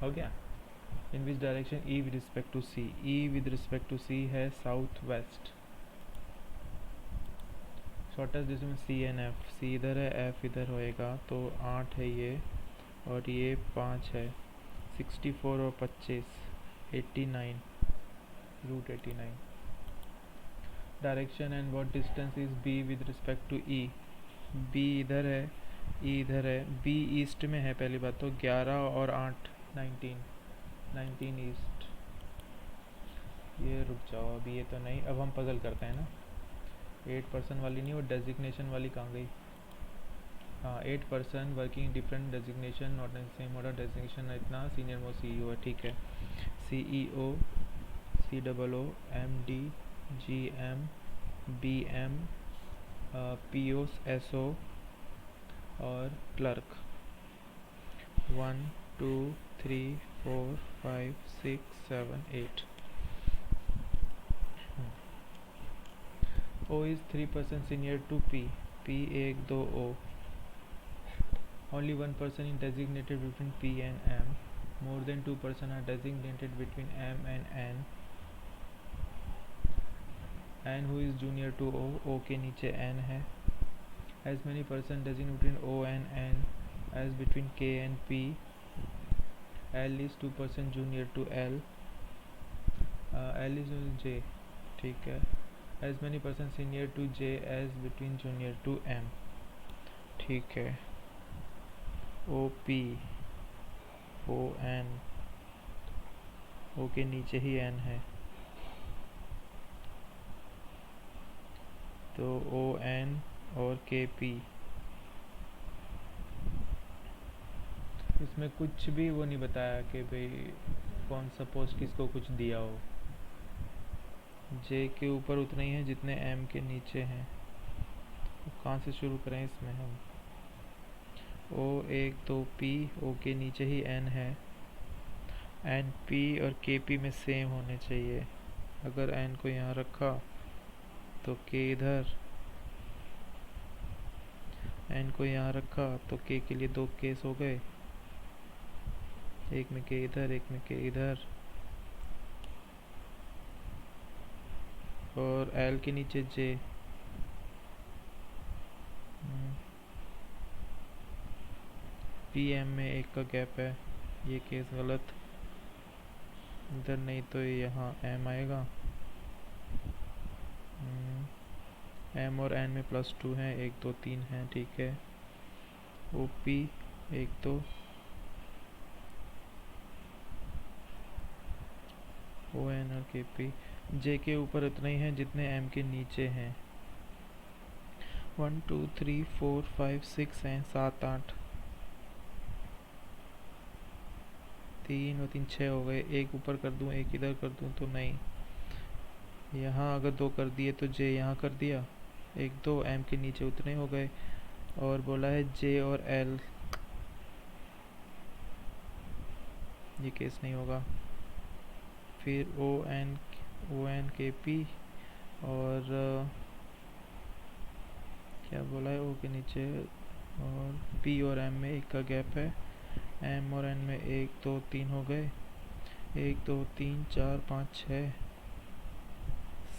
हो गया। In which direction E with respect to C, E with respect to C है south west. Shortest distance C and F, C इधर है एफ इधर होएगा, तो 8 है ये, और ये 5 है। 64 और 25 89, root 89। Direction and what distance is B with respect to E, B इधर है, ई इधर है। बी ईस्ट में है पहली बात तो, 11 और 8 19 ईस्ट। ये रुक जाओ अभी, ये तो नहीं, अब हम पजल करते हैं ना। 8% वाली नहीं, वो डेजिग्नेशन वाली कहाँ गई। हाँ 8% working different designation not in same order, designation इतना सीनियर मोस्ट CEO है, ठीक है। CEO, COO, MD, GM, BM, PO, SO और clerk. 1 2 3 4 5 6 7 8। O is 3% senior to P, P 1 2 O। Only 1% is designated between P and M. More than 2% are designated between M and N. N who is junior to O, O के नीचे N है। As many percent designated between O and N as between K and P. L is 2% junior to L. L is J, ठीक है। As many percent senior to J as between junior to M, ठीक है। O P, O N, O के नीचे ही N है, तो O N और K P। इसमें कुछ भी वो नहीं बताया कि भाई कौन सा पोस्ट किसको कुछ दिया हो। J के ऊपर उतने ही हैं जितने M के नीचे हैं। तो कहाँ से शुरू करें इसमें हम। O 1 2 P, O के नीचे ही N है। N P और K P में सेम होने चाहिए। अगर N को यहाँ रखा तो K इधर, N को यहाँ रखा तो K के लिए 2 केस हो गए, एक में K इधर एक में K इधर। और L के नीचे J, PM में एक का गैप है, ये केस गलत। इधर नहीं तो यहाँ M आएगा। M और N में +2 हैं, 1 2 3 हैं, ठीक है। OP 1 2, ON और KP। J के ऊपर इतना ही है जितने M के नीचे हैं। 1 2 3 4 5 6 हैं, 7 8। 3 और 3 6 हो गए, एक ऊपर कर दूं एक इधर कर दूं तो नहीं। यहाँ अगर 2 कर दिए तो J यहाँ कर दिया, 1 2 M के नीचे उतने हो गए। और बोला है J और L, ये केस नहीं होगा। फिर ON KP और क्या बोला है O के नीचे, और P और M में 1 का गैप है। M और N में 1 2 3 हो गए, 1 2 3 4 5 6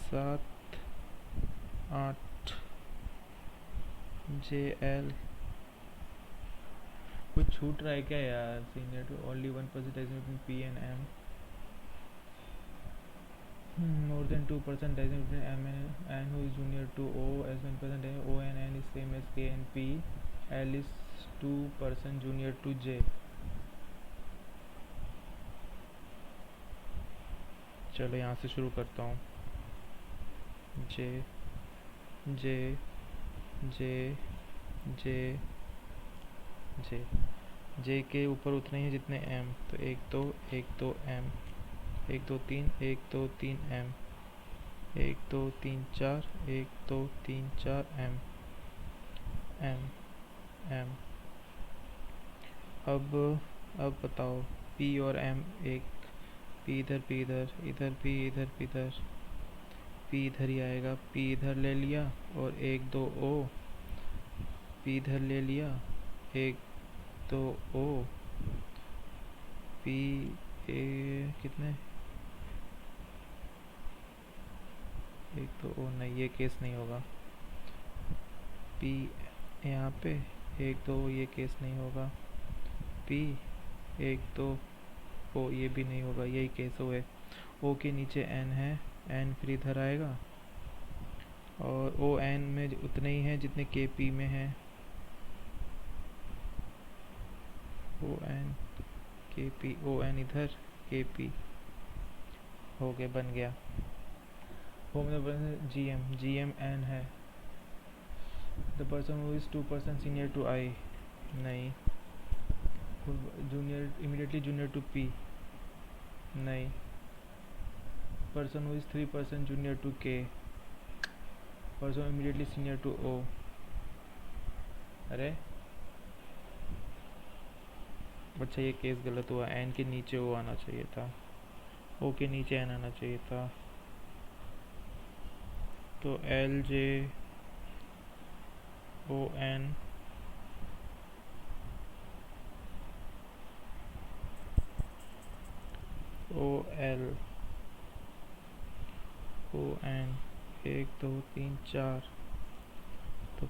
7 8। JL कुछ छूट रहा है क्या यार? Senior to only 1% between P and M. More than 2% between M and who is junior to O as 1% O and N is same as K and P. L is 2% junior to J. चलो यहाँ से शुरू करता हूँ. J J J J J J के ऊपर उतने ही जितने M. तो एक दो M, एक दो तीन M, एक दो तीन चार M M M. अब बताओ P और M एक. P इधर इधर P इधर ही आएगा. P इधर ले लिया और एक दो O. P इधर ले लिया, एक दो O. P कितने? एक दो O नहीं, ये केस नहीं होगा. P यहाँ पे एक दो, ये केस नहीं होगा. P एक दो O, ये भी नहीं होगा, यही केस O है. O के नीचे N है, N फिर इधर आएगा और O N में उतने ही हैं जितने K P में है. O N K P, O N इधर K P हो गया, बन गया. होम G M N है. The person who is 2% senior to I. नहीं. Junior immediately junior to P. नहीं. Person who is 3% junior to K. Person immediately senior to O. अरे अच्छा, ये केस गलत हुआ. N के नीचे O आना चाहिए था, O के नीचे N आना चाहिए था. तो L J O N O L O N एक दो तीन चार. तो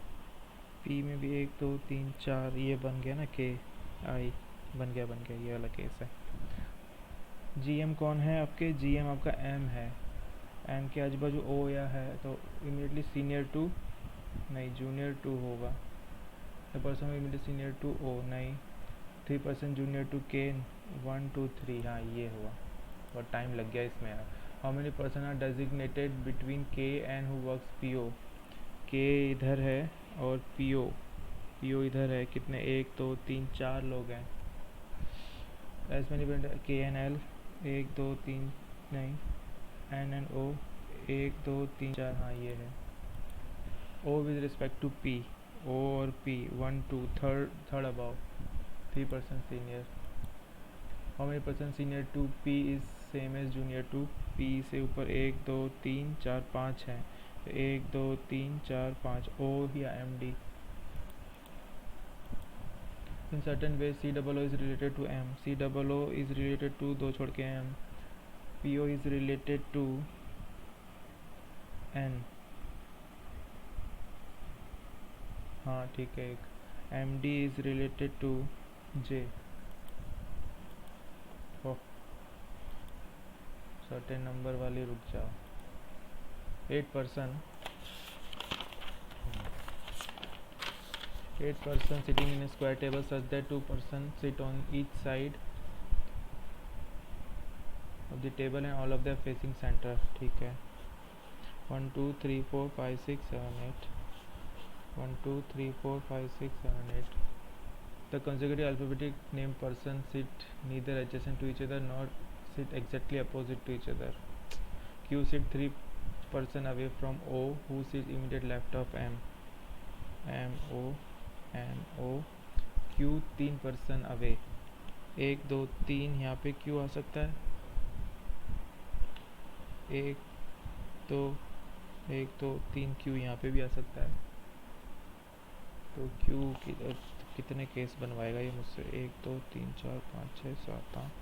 P में भी एक दो तीन चार, ये बन गया ना K I. बन गया, ये वाला केस है. GM कौन है आपके? GM आपका M है. M के आजू बाजू O या है तो इमीडिएटली सीनियर टू, नहीं जूनियर टू होगा. The person immediately senior to O. नहीं. 3% जूनियर टू K. 1 2 3, हाँ ये हुआ. बहुत टाइम लग गया इसमें यार. How many person are designated between K and who works PO. K इधर है और PO इधर है. कितने? एक दो तीन चार लोग हैं. As many K and L. एक दो तीन, नहीं. N and O. एक दो तीन चार, हाँ ये है. O with respect to P. O और P 1 2 third above. 3% senior. How many person senior to P is same as junior to P. से ऊपर एक दो तीन चार पाँच हैं. एक दो तीन चार पाँच. O या MD. In certain ways C double O is related to M. C double O is related to, दो छोड़ के M. PO is related to N. हाँ ठीक है. एक MD is related to J. हो certain number वाली रुक जाओ. 8% sitting in a square table such that 2% sit on each side of the table and all of them facing center. ठीक है. 1 2 3 4 5 6 7 8. 1 2 3 4 5 6 7 8. The consecutive alphabetic named person sit neither adjacent to each other nor sit exactly opposite to each other. Q sit 3% away from O, who sits immediate left of M. M O N O. Q 3% away. एक दो तीन, यहाँ पे Q आ सकता है. एक दो तीन Q यहाँ पे भी आ सकता है. तो Q की कितने केस बनवाएगा ये मुझसे? 1 2 3 4 5 6 7 8.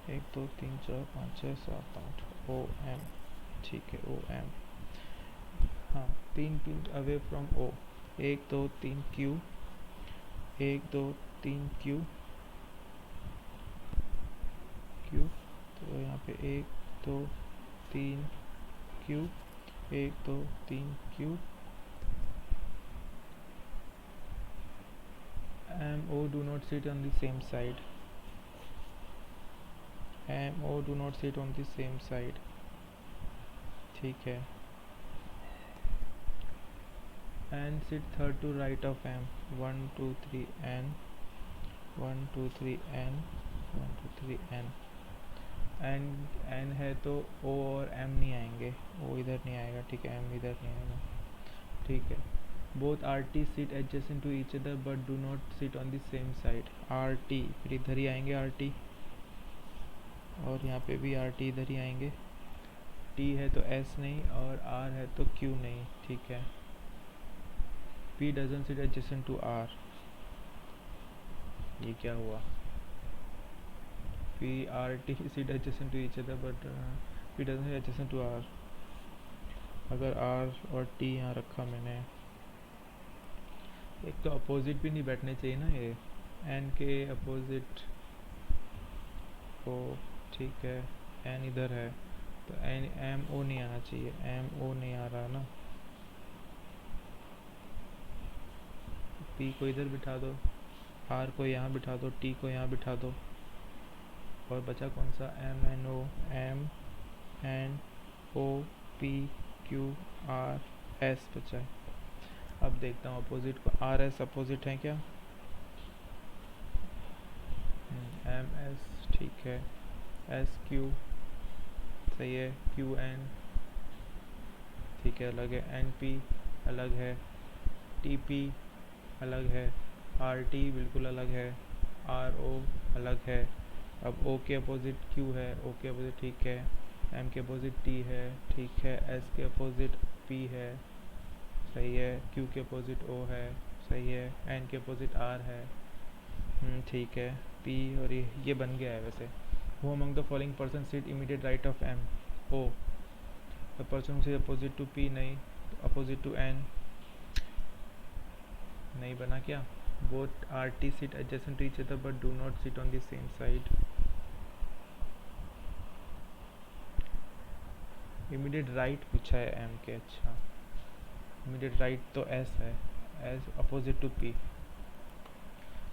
1 2 3 4 5 6 7 8. O M. ठीक है. O M. हाँ, 3 pin away from O. 1 2 3 Q. 1 2 3 Q Q, तो यहाँ पे 1 2 3 Q, 1 2 3 Q. M O do not sit on the same side. M O do not sit on the same side। ठीक है। N sit third to right of M। 1 2 3 N 1 2 3 N 1 2 3 N। N है तो O और M नहीं आएंगे, O इधर नहीं आएगा, ठीक है, M इधर नहीं आएगा, ठीक है। Both R T seat adjacent to each other but do not sit on the same side. R T फिर इधर ही आएंगे आर टी, और यहाँ पे भी आर टी इधर ही आएंगे। टी है तो एस नहीं, और आर है तो क्यू नहीं, ठीक है। P doesn't sit adjacent to R. ये क्या हुआ? P R T sit adjacent to each other but P doesn't sit adjacent to R. अगर आर और टी यहाँ रखा मैंने, एक तो अपोजिट भी नहीं बैठने चाहिए ना, ये एन के अपोजिट ओ, ठीक है। एन इधर है तो एन एम ओ नहीं आना चाहिए, एम ओ नहीं आ रहा ना। पी को इधर बिठा दो, आर को यहाँ बिठा दो, टी को यहाँ बिठा दो, और बचा कौन सा? M N O, M N O P Q R S बचा है। अब देखता हूँ अपोजिट को, आर एस अपोजिट है क्या? एम एस, ठीक है। एस क्यू सही है, क्यू एन ठीक है, अलग है। एन पी अलग है, टी पी अलग है, आर टी बिल्कुल अलग है, आर ओ अलग है। अब ओ के अपोजिट क्यू है, ओ के अपोजिट ठीक है, एम के अपोजिट टी है, ठीक है, एस के अपोजिट पी है, सही है, क्यू के अपोजिट ओ है, सही है, एन के अपोजिट आर है, ठीक है। पी और ये बन गया है वैसे। Who among the following person sit immediate right of M? O. The person से अपोजिट टू पी नहीं, अपोजिट टू एन नहीं बना क्या? Both R T sit adjacent to each other but do not sit on the same side. Immediate right पूछा है एम के, अच्छा। इमीडिएट राइट तो एस है, S opposite to P.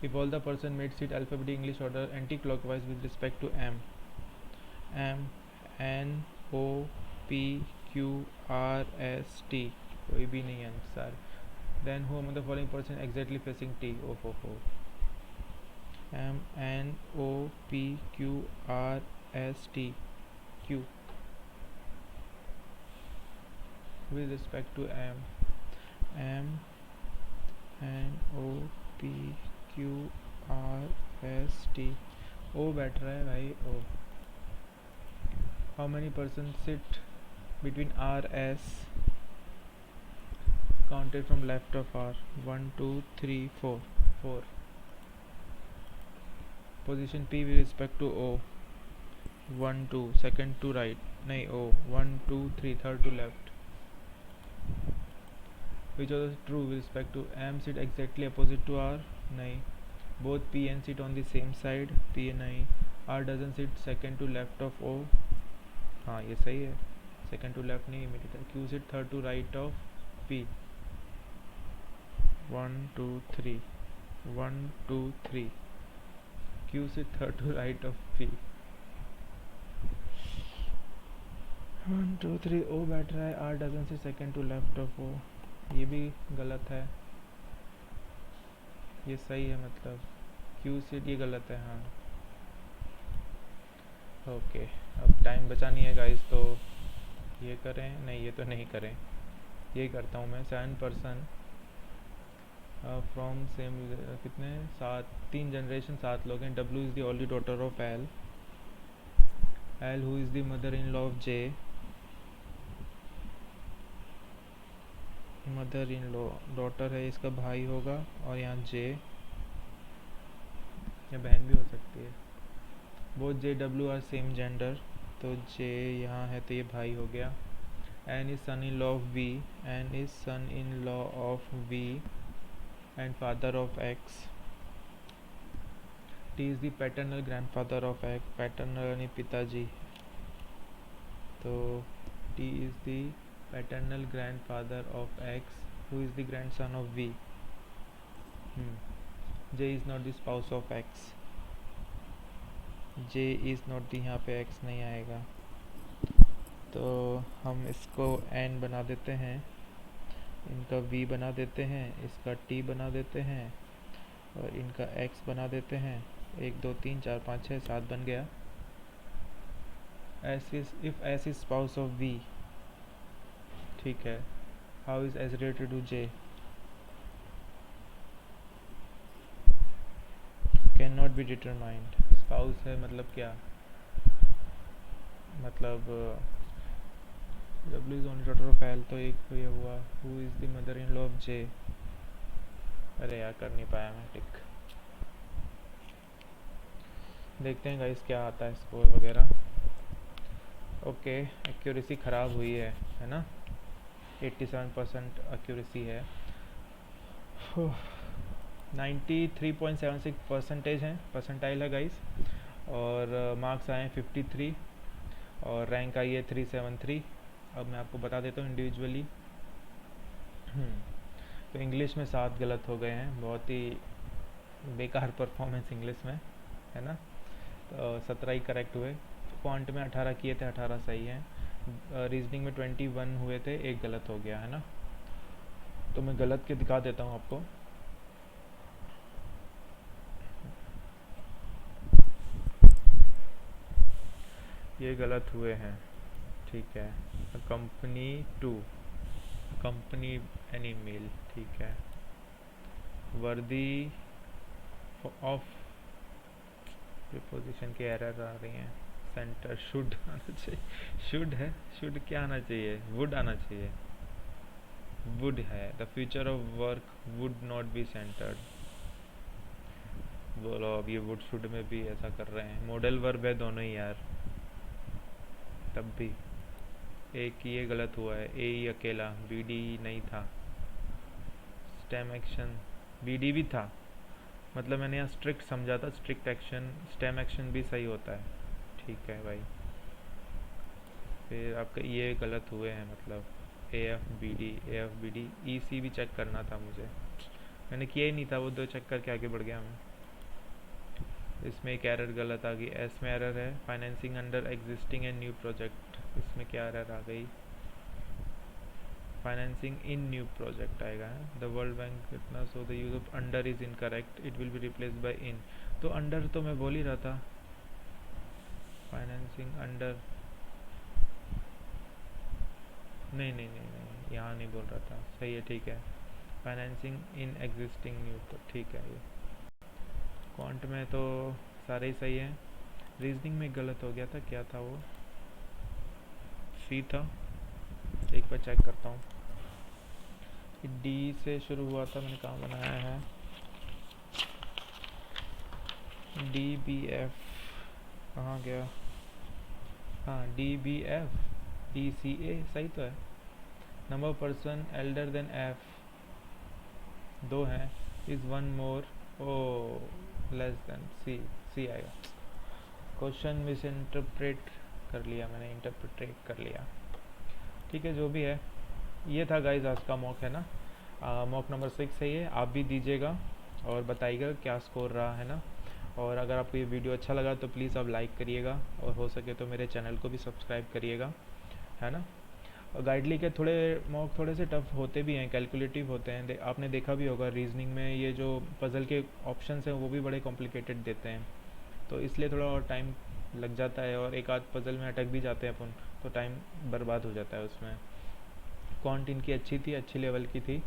If all the person made sit alphabetic English order anti-clockwise with respect to M, M N O P Q R S T, कोई भी नहीं answer. Then who among the following person exactly facing T? Oh. M N O P Q R S T, Q with respect to M, M N O P Q R S T, O बैठ रहा है भाई, O। How many persons sit between R S counted from left of R? 1 2 3 4, 4। Position P with respect to O? 1 2, second to right नहीं, O 1 2 3, third to left। Which was true with respect to M? Sit exactly opposite to R नहीं। Both P and sit on the same side, P नहीं। R doesn't sit second to left of O, हाँ ये सही है, second to left नहीं इमीडिएट है। Q sit third to right of P? 1 2 3, 1 2 3, Q sit third to right of P? 1 2 3, O बैठ रहा है, R doesn't sit second to left of O, ये भी गलत है, ये सही है, मतलब क्यू सीट ये गलत है, हाँ। ओके, अब टाइम बचा नहीं है गाइस, तो ये करें, नहीं ये तो नहीं करें, ये करता हूँ मैं। 7 पर्सन फ्रॉम सेम, कितने? 7, 3 जनरेशन, 7 लोग हैं। W is the only daughter of L, L who is the mother in law of J, mother in law daughter है, इसका भाई होगा, और यहाँ जे या बहन भी हो सकती है। Both J W are same gender, तो जे यहाँ है तो ये भाई हो गया। N is son in law of V, N is son in law of V and father of X, T is the paternal grandfather of X, paternal यानी पिताजी, तो T is the paternal grandfather of X who is the grandson of V. J is not the spouse of X, J is not the, यहाँ पे एक्स नहीं आएगा, तो हम इसको एन बना देते हैं, इनका वी बना देते हैं, इसका टी बना देते हैं और इनका एक्स बना देते हैं। 1 2 3 4 5 6 7 बन गया। S is, if S is spouse of V, ठीक है, how is S related to J, can not be determined. Spouse है मतलब क्या, मतलब W is only daughter of L, तो एक ये हुआ। Who is the mother in law of J, अरे यार कर नहीं पाया मैं टिक। देखते हैं गाइस क्या आता है स्कोर वगैरह। ओके, एक्यूरेसी ख़राब हुई है ना, 87% एक्यूरेसी है। 93.76 परसेंटेज है, परसेंटाइल है गाइस, और मार्क्स आए 53 और रैंक आई है 373। अब मैं आपको बता देता हूँ इंडिविजुअली। तो इंग्लिश में 7 गलत हो गए हैं, बहुत ही बेकार परफॉर्मेंस इंग्लिश में है ना, तो 17 ही करेक्ट हुए। क्वांट में 18 किए थे, 18 सही हैं। रीजनिंग में 21 हुए थे, एक गलत हो गया है ना, तो मैं गलत के दिखा देता हूँ आपको। ये गलत हुए हैं, ठीक है। Company to, company any mail, ठीक है। वर्दी ऑफ, प्रीपोजिशन के एरर आ रही हैं। सेंटर शुड आना चाहिए, शुड है, शुड क्या आना चाहिए, वुड आना चाहिए, वुड है। The future of work would not be centred. बोलो अब ये वुड शुड में भी ऐसा कर रहे हैं, मॉडल वर्ब है दोनों ही यार, तब भी एक ये गलत हुआ है, ए ही अकेला, बी डी नहीं था। स्टेम एक्शन, बी डी भी था, मतलब मैंने यहाँ स्ट्रिक्ट समझा था, स्ट्रिक्ट एक्शन, स्टेम एक्शन भी सही होता है, ठीक है भाई। फिर आपका ये गलत हुए हैं, मतलब ए एफ बी डी, ई सी भी चेक करना था मुझे, मैंने किया ही नहीं था, वो 2 चेक करके आगे बढ़ गया मैं। इसमें एक एरर गलत आ गई, एस में एरर है, financing under existing and new project, इसमें क्या एरर आ गई, फाइनेंसिंग इन न्यू प्रोजेक्ट आएगा है। द वर्ल्ड बैंक कितना, so the use of under is incorrect, it will be replaced by in, तो अंडर तो मैं बोल ही रहा था, फाइनेंसिंग अंडर, नहीं यहाँ नहीं बोल रहा था, सही है ठीक है, फाइनेंसिंग इन एग्जिस्टिंग न्यू, तो ठीक है। ये क्वांट में तो सारे ही सही हैं, रीजनिंग में गलत हो गया था, क्या था वो, सी था, एक बार चेक करता हूँ। डी से शुरू हुआ था, मैंने कहाँ बनाया है, डी बी एफ कहाँ गया, हाँ D B F E C A सही तो है। Number person elder than F, 2 हैं, is 1 more, or less than, C, C आएगा। क्वेश्चन मिस इंटरप्रेट कर लिया मैंने, इंटरप्रेट कर लिया, ठीक है जो भी है। ये था गाइज आज का मॉक है ना, मॉक नंबर 6 है ये, आप भी दीजिएगा और बताइएगा क्या स्कोर रहा है ना। और अगर आपको ये वीडियो अच्छा लगा तो प्लीज़ आप लाइक करिएगा, और हो सके तो मेरे चैनल को भी सब्सक्राइब करिएगा, है ना। और गाइडली के थोड़े मॉक थोड़े से टफ होते भी हैं, कैलकुलेटिव होते हैं, आपने देखा भी होगा रीजनिंग में ये जो पज़ल के ऑप्शंस हैं वो भी बड़े कॉम्प्लिकेटेड देते हैं, तो इसलिए थोड़ा और टाइम लग जाता है, और एक आध पज़ल में अटक भी जाते हैं अपन, तो टाइम बर्बाद हो जाता है उसमें। क्वांट इनकी अच्छी थी, अच्छी लेवल की थी,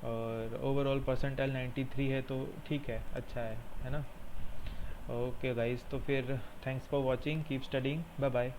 और ओवरऑल परसेंटाइल 93 है, तो ठीक है, अच्छा है ना। ओके गाइस, तो फिर thanks for watching, keep studying, bye bye.